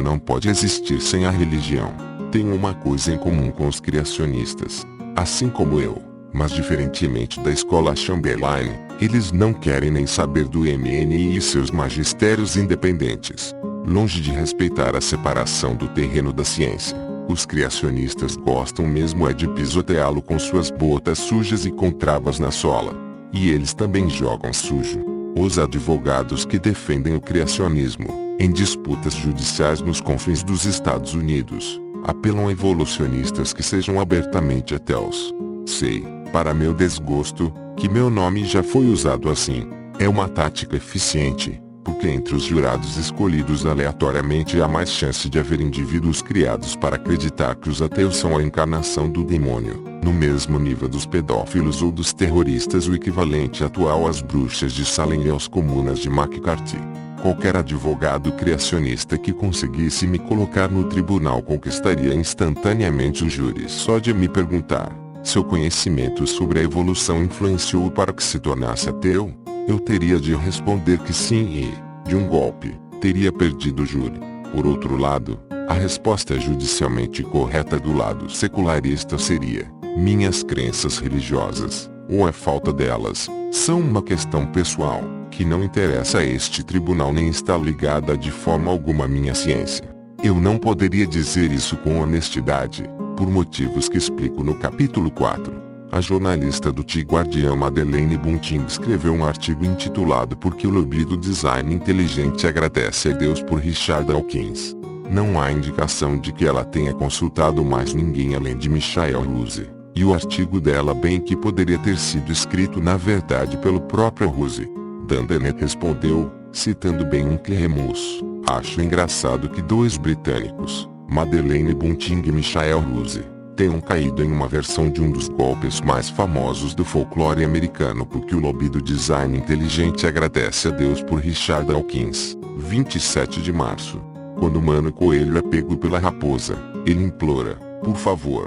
não pode existir sem a religião. Tem uma coisa em comum com os criacionistas. Assim como eu, mas diferentemente da escola Chamberlain, eles não querem nem saber do MNI e seus magistérios independentes. Longe de respeitar a separação do terreno da ciência, os criacionistas gostam mesmo é de pisoteá-lo com suas botas sujas e com travas na sola. E eles também jogam sujo. Os advogados que defendem o criacionismo, em disputas judiciais nos confins dos Estados Unidos, apelam a evolucionistas que sejam abertamente ateus. Sei, para meu desgosto, que meu nome já foi usado assim. É uma tática eficiente, porque entre os jurados escolhidos aleatoriamente há mais chance de haver indivíduos criados para acreditar que os ateus são a encarnação do demônio, no mesmo nível dos pedófilos ou dos terroristas, o equivalente atual às bruxas de Salem e aos comunas de McCarthy. Qualquer advogado criacionista que conseguisse me colocar no tribunal conquistaria instantaneamente o júri só de me perguntar: seu conhecimento sobre a evolução influenciou-o para que se tornasse ateu? Eu teria de responder que sim e, de um golpe, teria perdido o júri. Por outro lado, a resposta judicialmente correta do lado secularista seria: minhas crenças religiosas, ou a falta delas, são uma questão pessoal, que não interessa a este tribunal nem está ligada de forma alguma à minha ciência. Eu não poderia dizer isso com honestidade, por motivos que explico no capítulo 4. A jornalista do The Guardian Madeleine Bunting escreveu um artigo intitulado Por que o lobby do design inteligente agradece a Deus por Richard Dawkins. Não há indicação de que ela tenha consultado mais ninguém além de Michael Ruse, e o artigo dela bem que poderia ter sido escrito na verdade pelo próprio Ruse. Dan Dennett respondeu, citando Ben Remus: acho engraçado que dois britânicos, Madeleine Bunting e Michael Ruse, tenham caído em uma versão de um dos golpes mais famosos do folclore americano, porque o lobby do design inteligente agradece a Deus por Richard Dawkins, 27 de março. Quando o Mano Coelho é pego pela raposa, ele implora, por favor,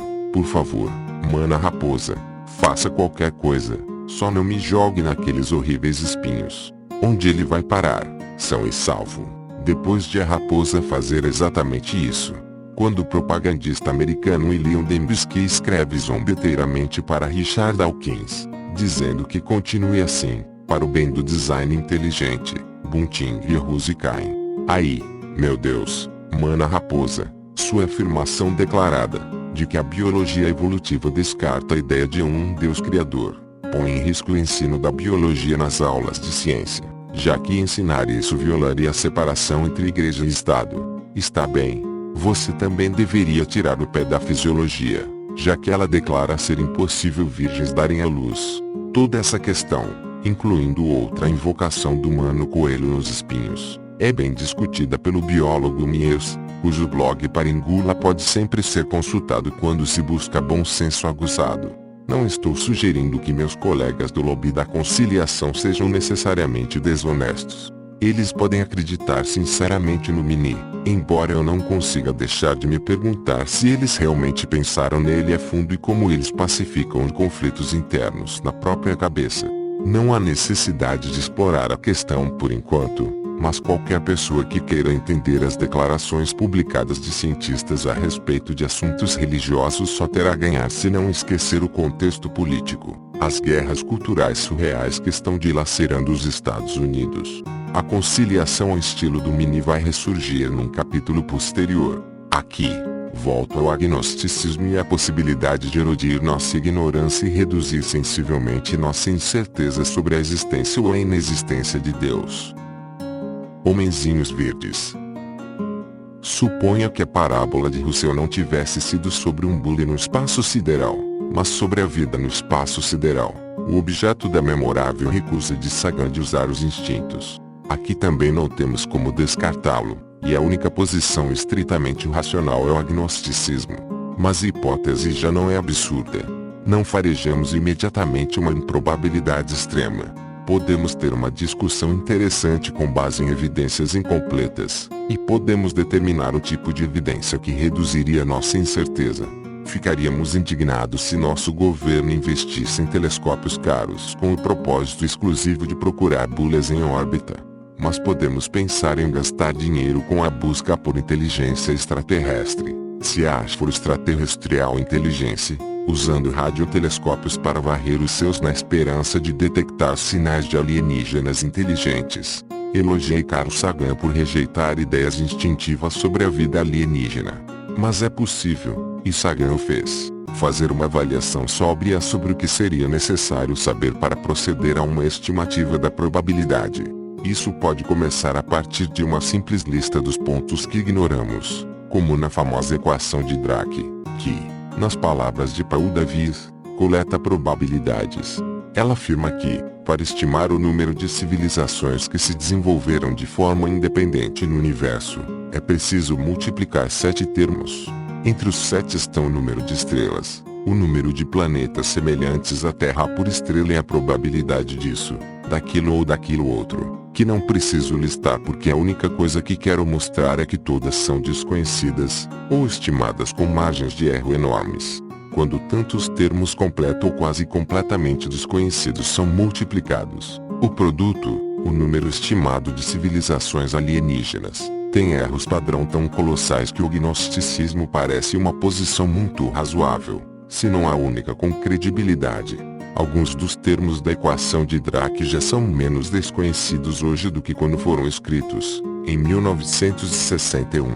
Mana Raposa, faça qualquer coisa, só não me jogue naqueles horríveis espinhos. Onde ele vai parar, são e salvo. Depois de a raposa fazer exatamente isso, quando o propagandista americano William Dembski escreve zombeteiramente para Richard Dawkins, dizendo que continue assim, para o bem do design inteligente, Bunting e Ruse caem. Aí, meu Deus, Mana Raposa, sua afirmação declarada, de que a biologia evolutiva descarta a ideia de um Deus criador, põe em risco o ensino da biologia nas aulas de ciência, já que ensinar isso violaria a separação entre igreja e Estado. Está bem, você também deveria tirar o pé da fisiologia, já que ela declara ser impossível virgens darem à luz. Toda essa questão, incluindo outra invocação do Mano Coelho nos espinhos, é bem discutida pelo biólogo Mies, cujo blog Paringula pode sempre ser consultado quando se busca bom senso aguçado. Não estou sugerindo que meus colegas do lobby da conciliação sejam necessariamente desonestos. Eles podem acreditar sinceramente no Mini, embora eu não consiga deixar de me perguntar se eles realmente pensaram nele a fundo e como eles pacificam os conflitos internos na própria cabeça. Não há necessidade de explorar a questão por enquanto, mas qualquer pessoa que queira entender as declarações publicadas de cientistas a respeito de assuntos religiosos só terá a ganhar se não esquecer o contexto político, as guerras culturais surreais que estão dilacerando os Estados Unidos. A conciliação ao estilo do Mini vai ressurgir num capítulo posterior. Aqui, volto ao agnosticismo e à possibilidade de erodir nossa ignorância e reduzir sensivelmente nossa incerteza sobre a existência ou a inexistência de Deus. Homenzinhos verdes. Suponha que a parábola de Russell não tivesse sido sobre um bule no espaço sideral, mas sobre a vida no espaço sideral, o objeto da memorável recusa de Sagan de usar os instintos. Aqui também não temos como descartá-lo, e a única posição estritamente racional é o agnosticismo. Mas a hipótese já não é absurda. Não farejamos imediatamente uma improbabilidade extrema. Podemos ter uma discussão interessante com base em evidências incompletas, e podemos determinar o tipo de evidência que reduziria nossa incerteza. Ficaríamos indignados se nosso governo investisse em telescópios caros com o propósito exclusivo de procurar bulas em órbita. Mas podemos pensar em gastar dinheiro com a busca por inteligência extraterrestre, se for extraterrestrial inteligência, usando radiotelescópios para varrer os céus na esperança de detectar sinais de alienígenas inteligentes. Elogiei Carl Sagan por rejeitar ideias instintivas sobre a vida alienígena. Mas é possível, e Sagan o fez, fazer uma avaliação sóbria sobre o que seria necessário saber para proceder a uma estimativa da probabilidade. Isso pode começar a partir de uma simples lista dos pontos que ignoramos, como na famosa equação de Drake, que, nas palavras de Paul Davies, coleta probabilidades. Ela afirma que, para estimar o número de civilizações que se desenvolveram de forma independente no universo, é preciso multiplicar 7 termos. Entre os 7 estão o número de estrelas, o número de planetas semelhantes à Terra por estrela e a probabilidade disso, daquilo ou daquilo outro, que não preciso listar porque a única coisa que quero mostrar é que todas são desconhecidas, ou estimadas com margens de erro enormes. Quando tantos termos completos ou quase completamente desconhecidos são multiplicados, o produto, o número estimado de civilizações alienígenas, tem erros padrão tão colossais que o gnosticismo parece uma posição muito razoável, se não a única com credibilidade. Alguns dos termos da equação de Drake já são menos desconhecidos hoje do que quando foram escritos, em 1961.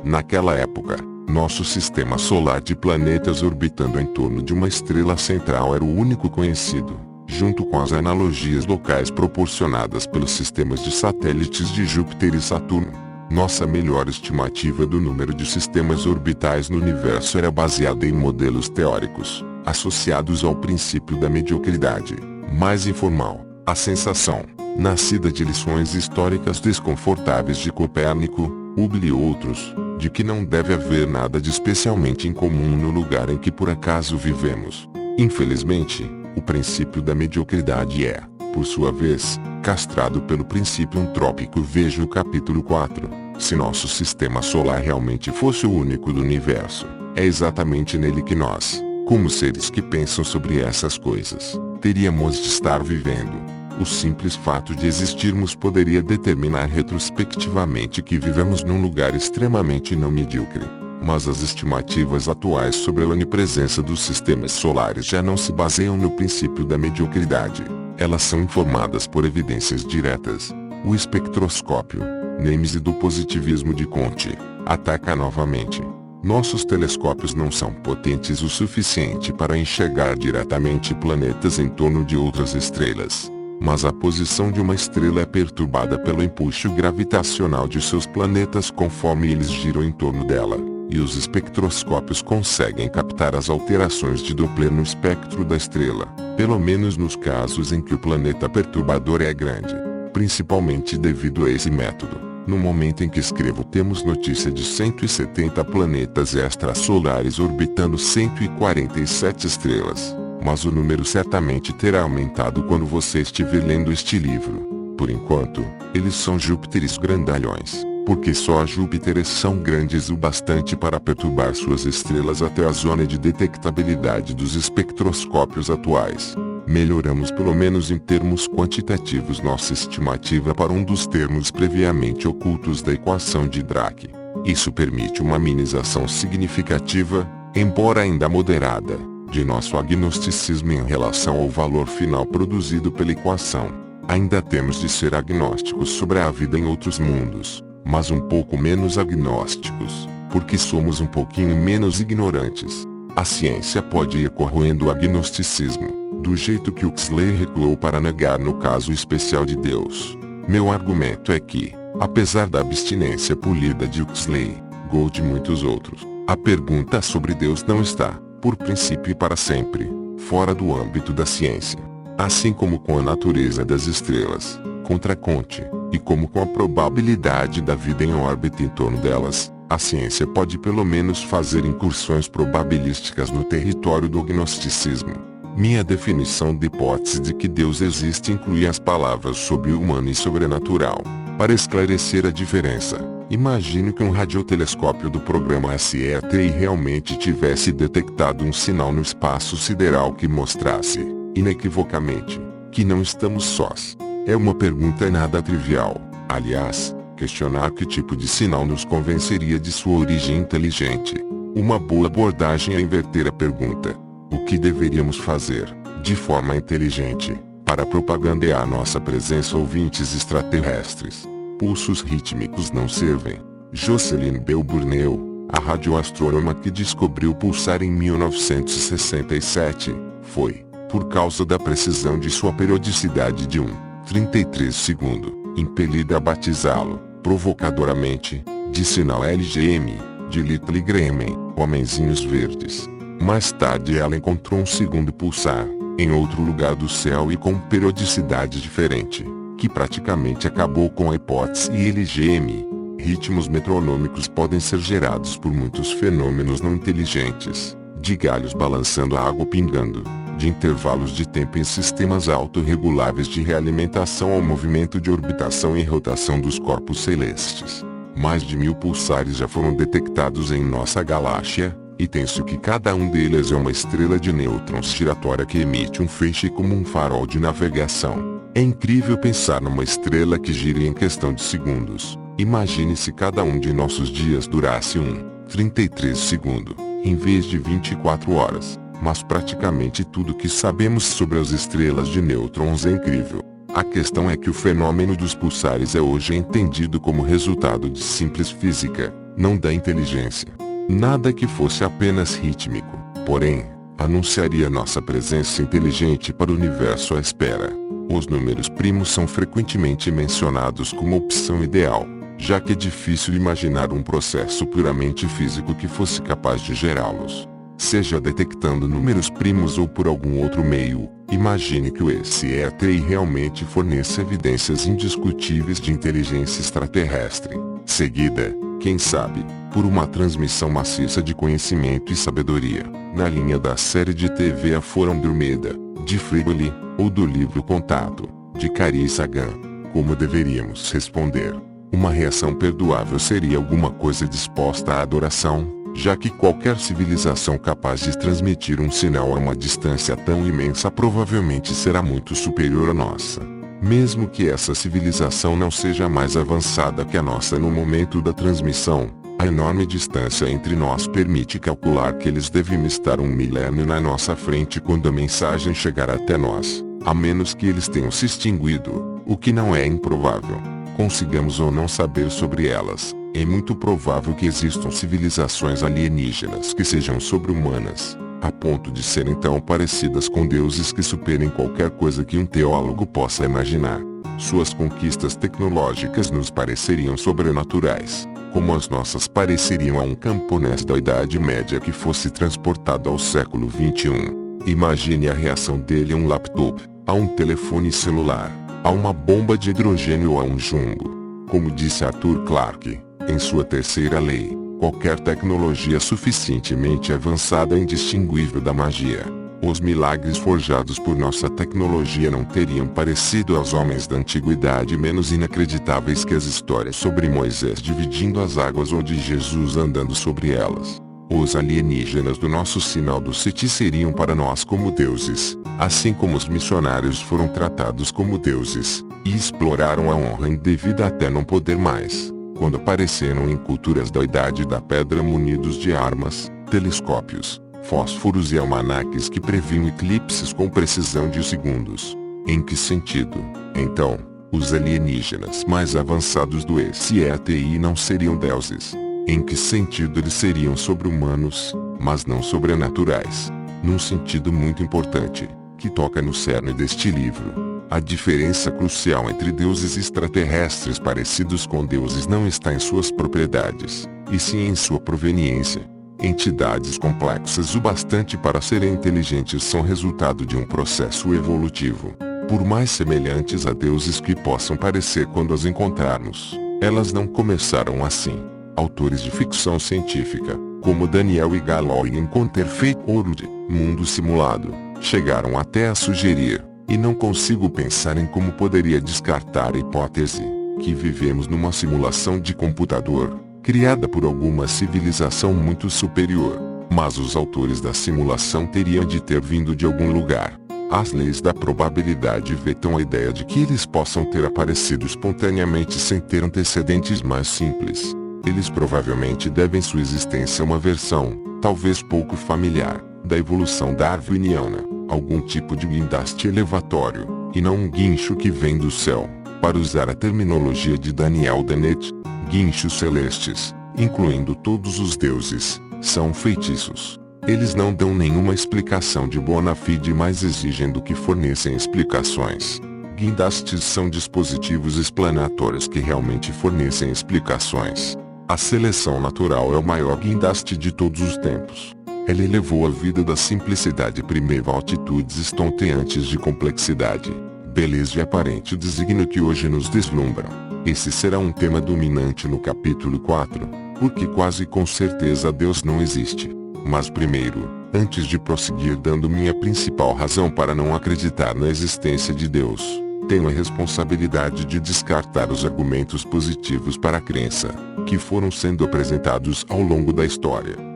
Naquela época, nosso sistema solar de planetas orbitando em torno de uma estrela central era o único conhecido, junto com as analogias locais proporcionadas pelos sistemas de satélites de Júpiter e Saturno. Nossa melhor estimativa do número de sistemas orbitais no universo era baseada em modelos teóricos, associados ao princípio da mediocridade, mais informal, a sensação, nascida de lições históricas desconfortáveis de Copérnico, Hubble e outros, de que não deve haver nada de especialmente incomum no lugar em que por acaso vivemos. Infelizmente, o princípio da mediocridade é, por sua vez, castrado pelo princípio antrópico. Veja o capítulo 4. Se nosso sistema solar realmente fosse o único do universo, é exatamente nele que nós, como seres que pensam sobre essas coisas, teríamos de estar vivendo. O simples fato de existirmos poderia determinar retrospectivamente que vivemos num lugar extremamente não medíocre. Mas as estimativas atuais sobre a onipresença dos sistemas solares já não se baseiam no princípio da mediocridade. Elas são informadas por evidências diretas. O espectroscópio, nêmese do positivismo de Comte, ataca novamente. Nossos telescópios não são potentes o suficiente para enxergar diretamente planetas em torno de outras estrelas. Mas a posição de uma estrela é perturbada pelo empuxo gravitacional de seus planetas conforme eles giram em torno dela, e os espectroscópios conseguem captar as alterações de Doppler no espectro da estrela, pelo menos nos casos em que o planeta perturbador é grande. Principalmente devido a esse método, no momento em que escrevo temos notícia de 170 planetas extrasolares orbitando 147 estrelas. Mas o número certamente terá aumentado quando você estiver lendo este livro. Por enquanto, eles são Júpiteres grandalhões, porque só Júpiteres são grandes o bastante para perturbar suas estrelas até a zona de detectabilidade dos espectroscópios atuais. Melhoramos pelo menos em termos quantitativos nossa estimativa para um dos termos previamente ocultos da equação de Dirac. Isso permite uma minimização significativa, embora ainda moderada, de nosso agnosticismo em relação ao valor final produzido pela equação. Ainda temos de ser agnósticos sobre a vida em outros mundos, mas um pouco menos agnósticos, porque somos um pouquinho menos ignorantes. A ciência pode ir corroendo o agnosticismo, do jeito que Huxley recuou para negar no caso especial de Deus. Meu argumento é que, apesar da abstinência polida de Huxley, Gould e muitos outros, a pergunta sobre Deus não está, por princípio e para sempre, fora do âmbito da ciência. Assim como com a natureza das estrelas, contra Comte, e como com a probabilidade da vida em órbita em torno delas, a ciência pode pelo menos fazer incursões probabilísticas no território do gnosticismo. Minha definição de hipótese de que Deus existe inclui as palavras sobre-humano e sobrenatural. Para esclarecer a diferença, imagine que um radiotelescópio do programa SETI realmente tivesse detectado um sinal no espaço sideral que mostrasse, inequivocamente, que não estamos sós. É uma pergunta nada trivial. Aliás, questionar que tipo de sinal nos convenceria de sua origem inteligente. Uma boa abordagem é inverter a pergunta: o que deveríamos fazer, de forma inteligente, para propagandear nossa presença ouvintes extraterrestres? Pulsos rítmicos não servem. Jocelyn Bell Burnell, a radioastrônoma que descobriu o pulsar em 1967, foi, por causa da precisão de sua periodicidade de 1,33 segundo, impelida a batizá-lo, provocadoramente, de sinal LGM, de Little Gremlin, Homenzinhos Verdes. Mais tarde ela encontrou um segundo pulsar, em outro lugar do céu e com periodicidade diferente, que praticamente acabou com a hipótese LGM. Ritmos metronômicos podem ser gerados por muitos fenômenos não inteligentes, de galhos balançando a água pingando, de intervalos de tempo em sistemas autorreguláveis de realimentação ao movimento de orbitação e rotação dos corpos celestes. Mais de 1000 pulsares já foram detectados em nossa galáxia, e tem-se que cada um deles é uma estrela de nêutrons giratória que emite um feixe como um farol de navegação. É incrível pensar numa estrela que gira em questão de segundos. Imagine se cada um de nossos dias durasse 1,33 segundo, em vez de 24 horas. Mas praticamente tudo que sabemos sobre as estrelas de nêutrons é incrível. A questão é que o fenômeno dos pulsares é hoje entendido como resultado de simples física, não da inteligência. Nada que fosse apenas rítmico, porém, anunciaria nossa presença inteligente para o universo à espera. Os números primos são frequentemente mencionados como opção ideal, já que é difícil imaginar um processo puramente físico que fosse capaz de gerá-los. Seja detectando números primos ou por algum outro meio, imagine que o SETI realmente forneça evidências indiscutíveis de inteligência extraterrestre. Seguida, quem sabe, por uma transmissão maciça de conhecimento e sabedoria, na linha da série de TV A Foram Dormida, de Frigoli, ou do livro Contato, de Carrie Sagan. Como deveríamos responder? Uma reação perdoável seria alguma coisa disposta à adoração, já que qualquer civilização capaz de transmitir um sinal a uma distância tão imensa provavelmente será muito superior à nossa. Mesmo que essa civilização não seja mais avançada que a nossa no momento da transmissão, a enorme distância entre nós permite calcular que eles devem estar 1 milênio na nossa frente quando a mensagem chegar até nós, a menos que eles tenham se extinguido, o que não é improvável. Consigamos ou não saber sobre elas, é muito provável que existam civilizações alienígenas que sejam sobre-humanas, a ponto de serem tão parecidas com deuses que superem qualquer coisa que um teólogo possa imaginar. Suas conquistas tecnológicas nos pareceriam sobrenaturais, como as nossas pareceriam a um camponês da Idade Média que fosse transportado ao século XXI. Imagine a reação dele a um laptop, a um telefone celular, a uma bomba de hidrogênio ou a um jumbo. Como disse Arthur Clarke, em sua terceira lei, qualquer tecnologia suficientemente avançada é indistinguível da magia. Os milagres forjados por nossa tecnologia não teriam parecido aos homens da antiguidade menos inacreditáveis que as histórias sobre Moisés dividindo as águas ou de Jesus andando sobre elas. Os alienígenas do nosso sinal do City seriam para nós como deuses, assim como os missionários foram tratados como deuses, e exploraram a honra indevida até não poder mais, quando apareceram em culturas da Idade da Pedra munidos de armas, telescópios, fósforos e almanaques que previam eclipses com precisão de segundos. Em que sentido, então, os alienígenas mais avançados do SETI não seriam deuses? Em que sentido eles seriam sobre-humanos, mas não sobrenaturais? Num sentido muito importante, que toca no cerne deste livro. A diferença crucial entre deuses extraterrestres parecidos com deuses não está em suas propriedades, e sim em sua proveniência. Entidades complexas o bastante para serem inteligentes são resultado de um processo evolutivo. Por mais semelhantes a deuses que possam parecer quando as encontrarmos, elas não começaram assim. Autores de ficção científica, como Daniel e Galloy em Counterfeit World, Mundo Simulado, chegaram até a sugerir, e não consigo pensar em como poderia descartar a hipótese, que vivemos numa simulação de computador, criada por alguma civilização muito superior, mas os autores da simulação teriam de ter vindo de algum lugar. As leis da probabilidade vetam a ideia de que eles possam ter aparecido espontaneamente sem ter antecedentes mais simples. Eles provavelmente devem sua existência a uma versão, talvez pouco familiar, da evolução darwiniana, algum tipo de guindaste elevatório, e não um guincho que vem do céu, para usar a terminologia de Daniel Dennett. Guinchos celestes, incluindo todos os deuses, são feitiços. Eles não dão nenhuma explicação de bona fide, mas exigem do que fornecem explicações. Guindastes são dispositivos explanatórios que realmente fornecem explicações. A seleção natural é o maior guindaste de todos os tempos. Ela elevou a vida da simplicidade primeira a atitudes estonteantes de complexidade, beleza e aparente desígnio que hoje nos deslumbram. Esse será um tema dominante no capítulo 4, porque quase com certeza Deus não existe. Mas primeiro, antes de prosseguir dando minha principal razão para não acreditar na existência de Deus, tenho a responsabilidade de descartar os argumentos positivos para a crença, que foram sendo apresentados ao longo da história.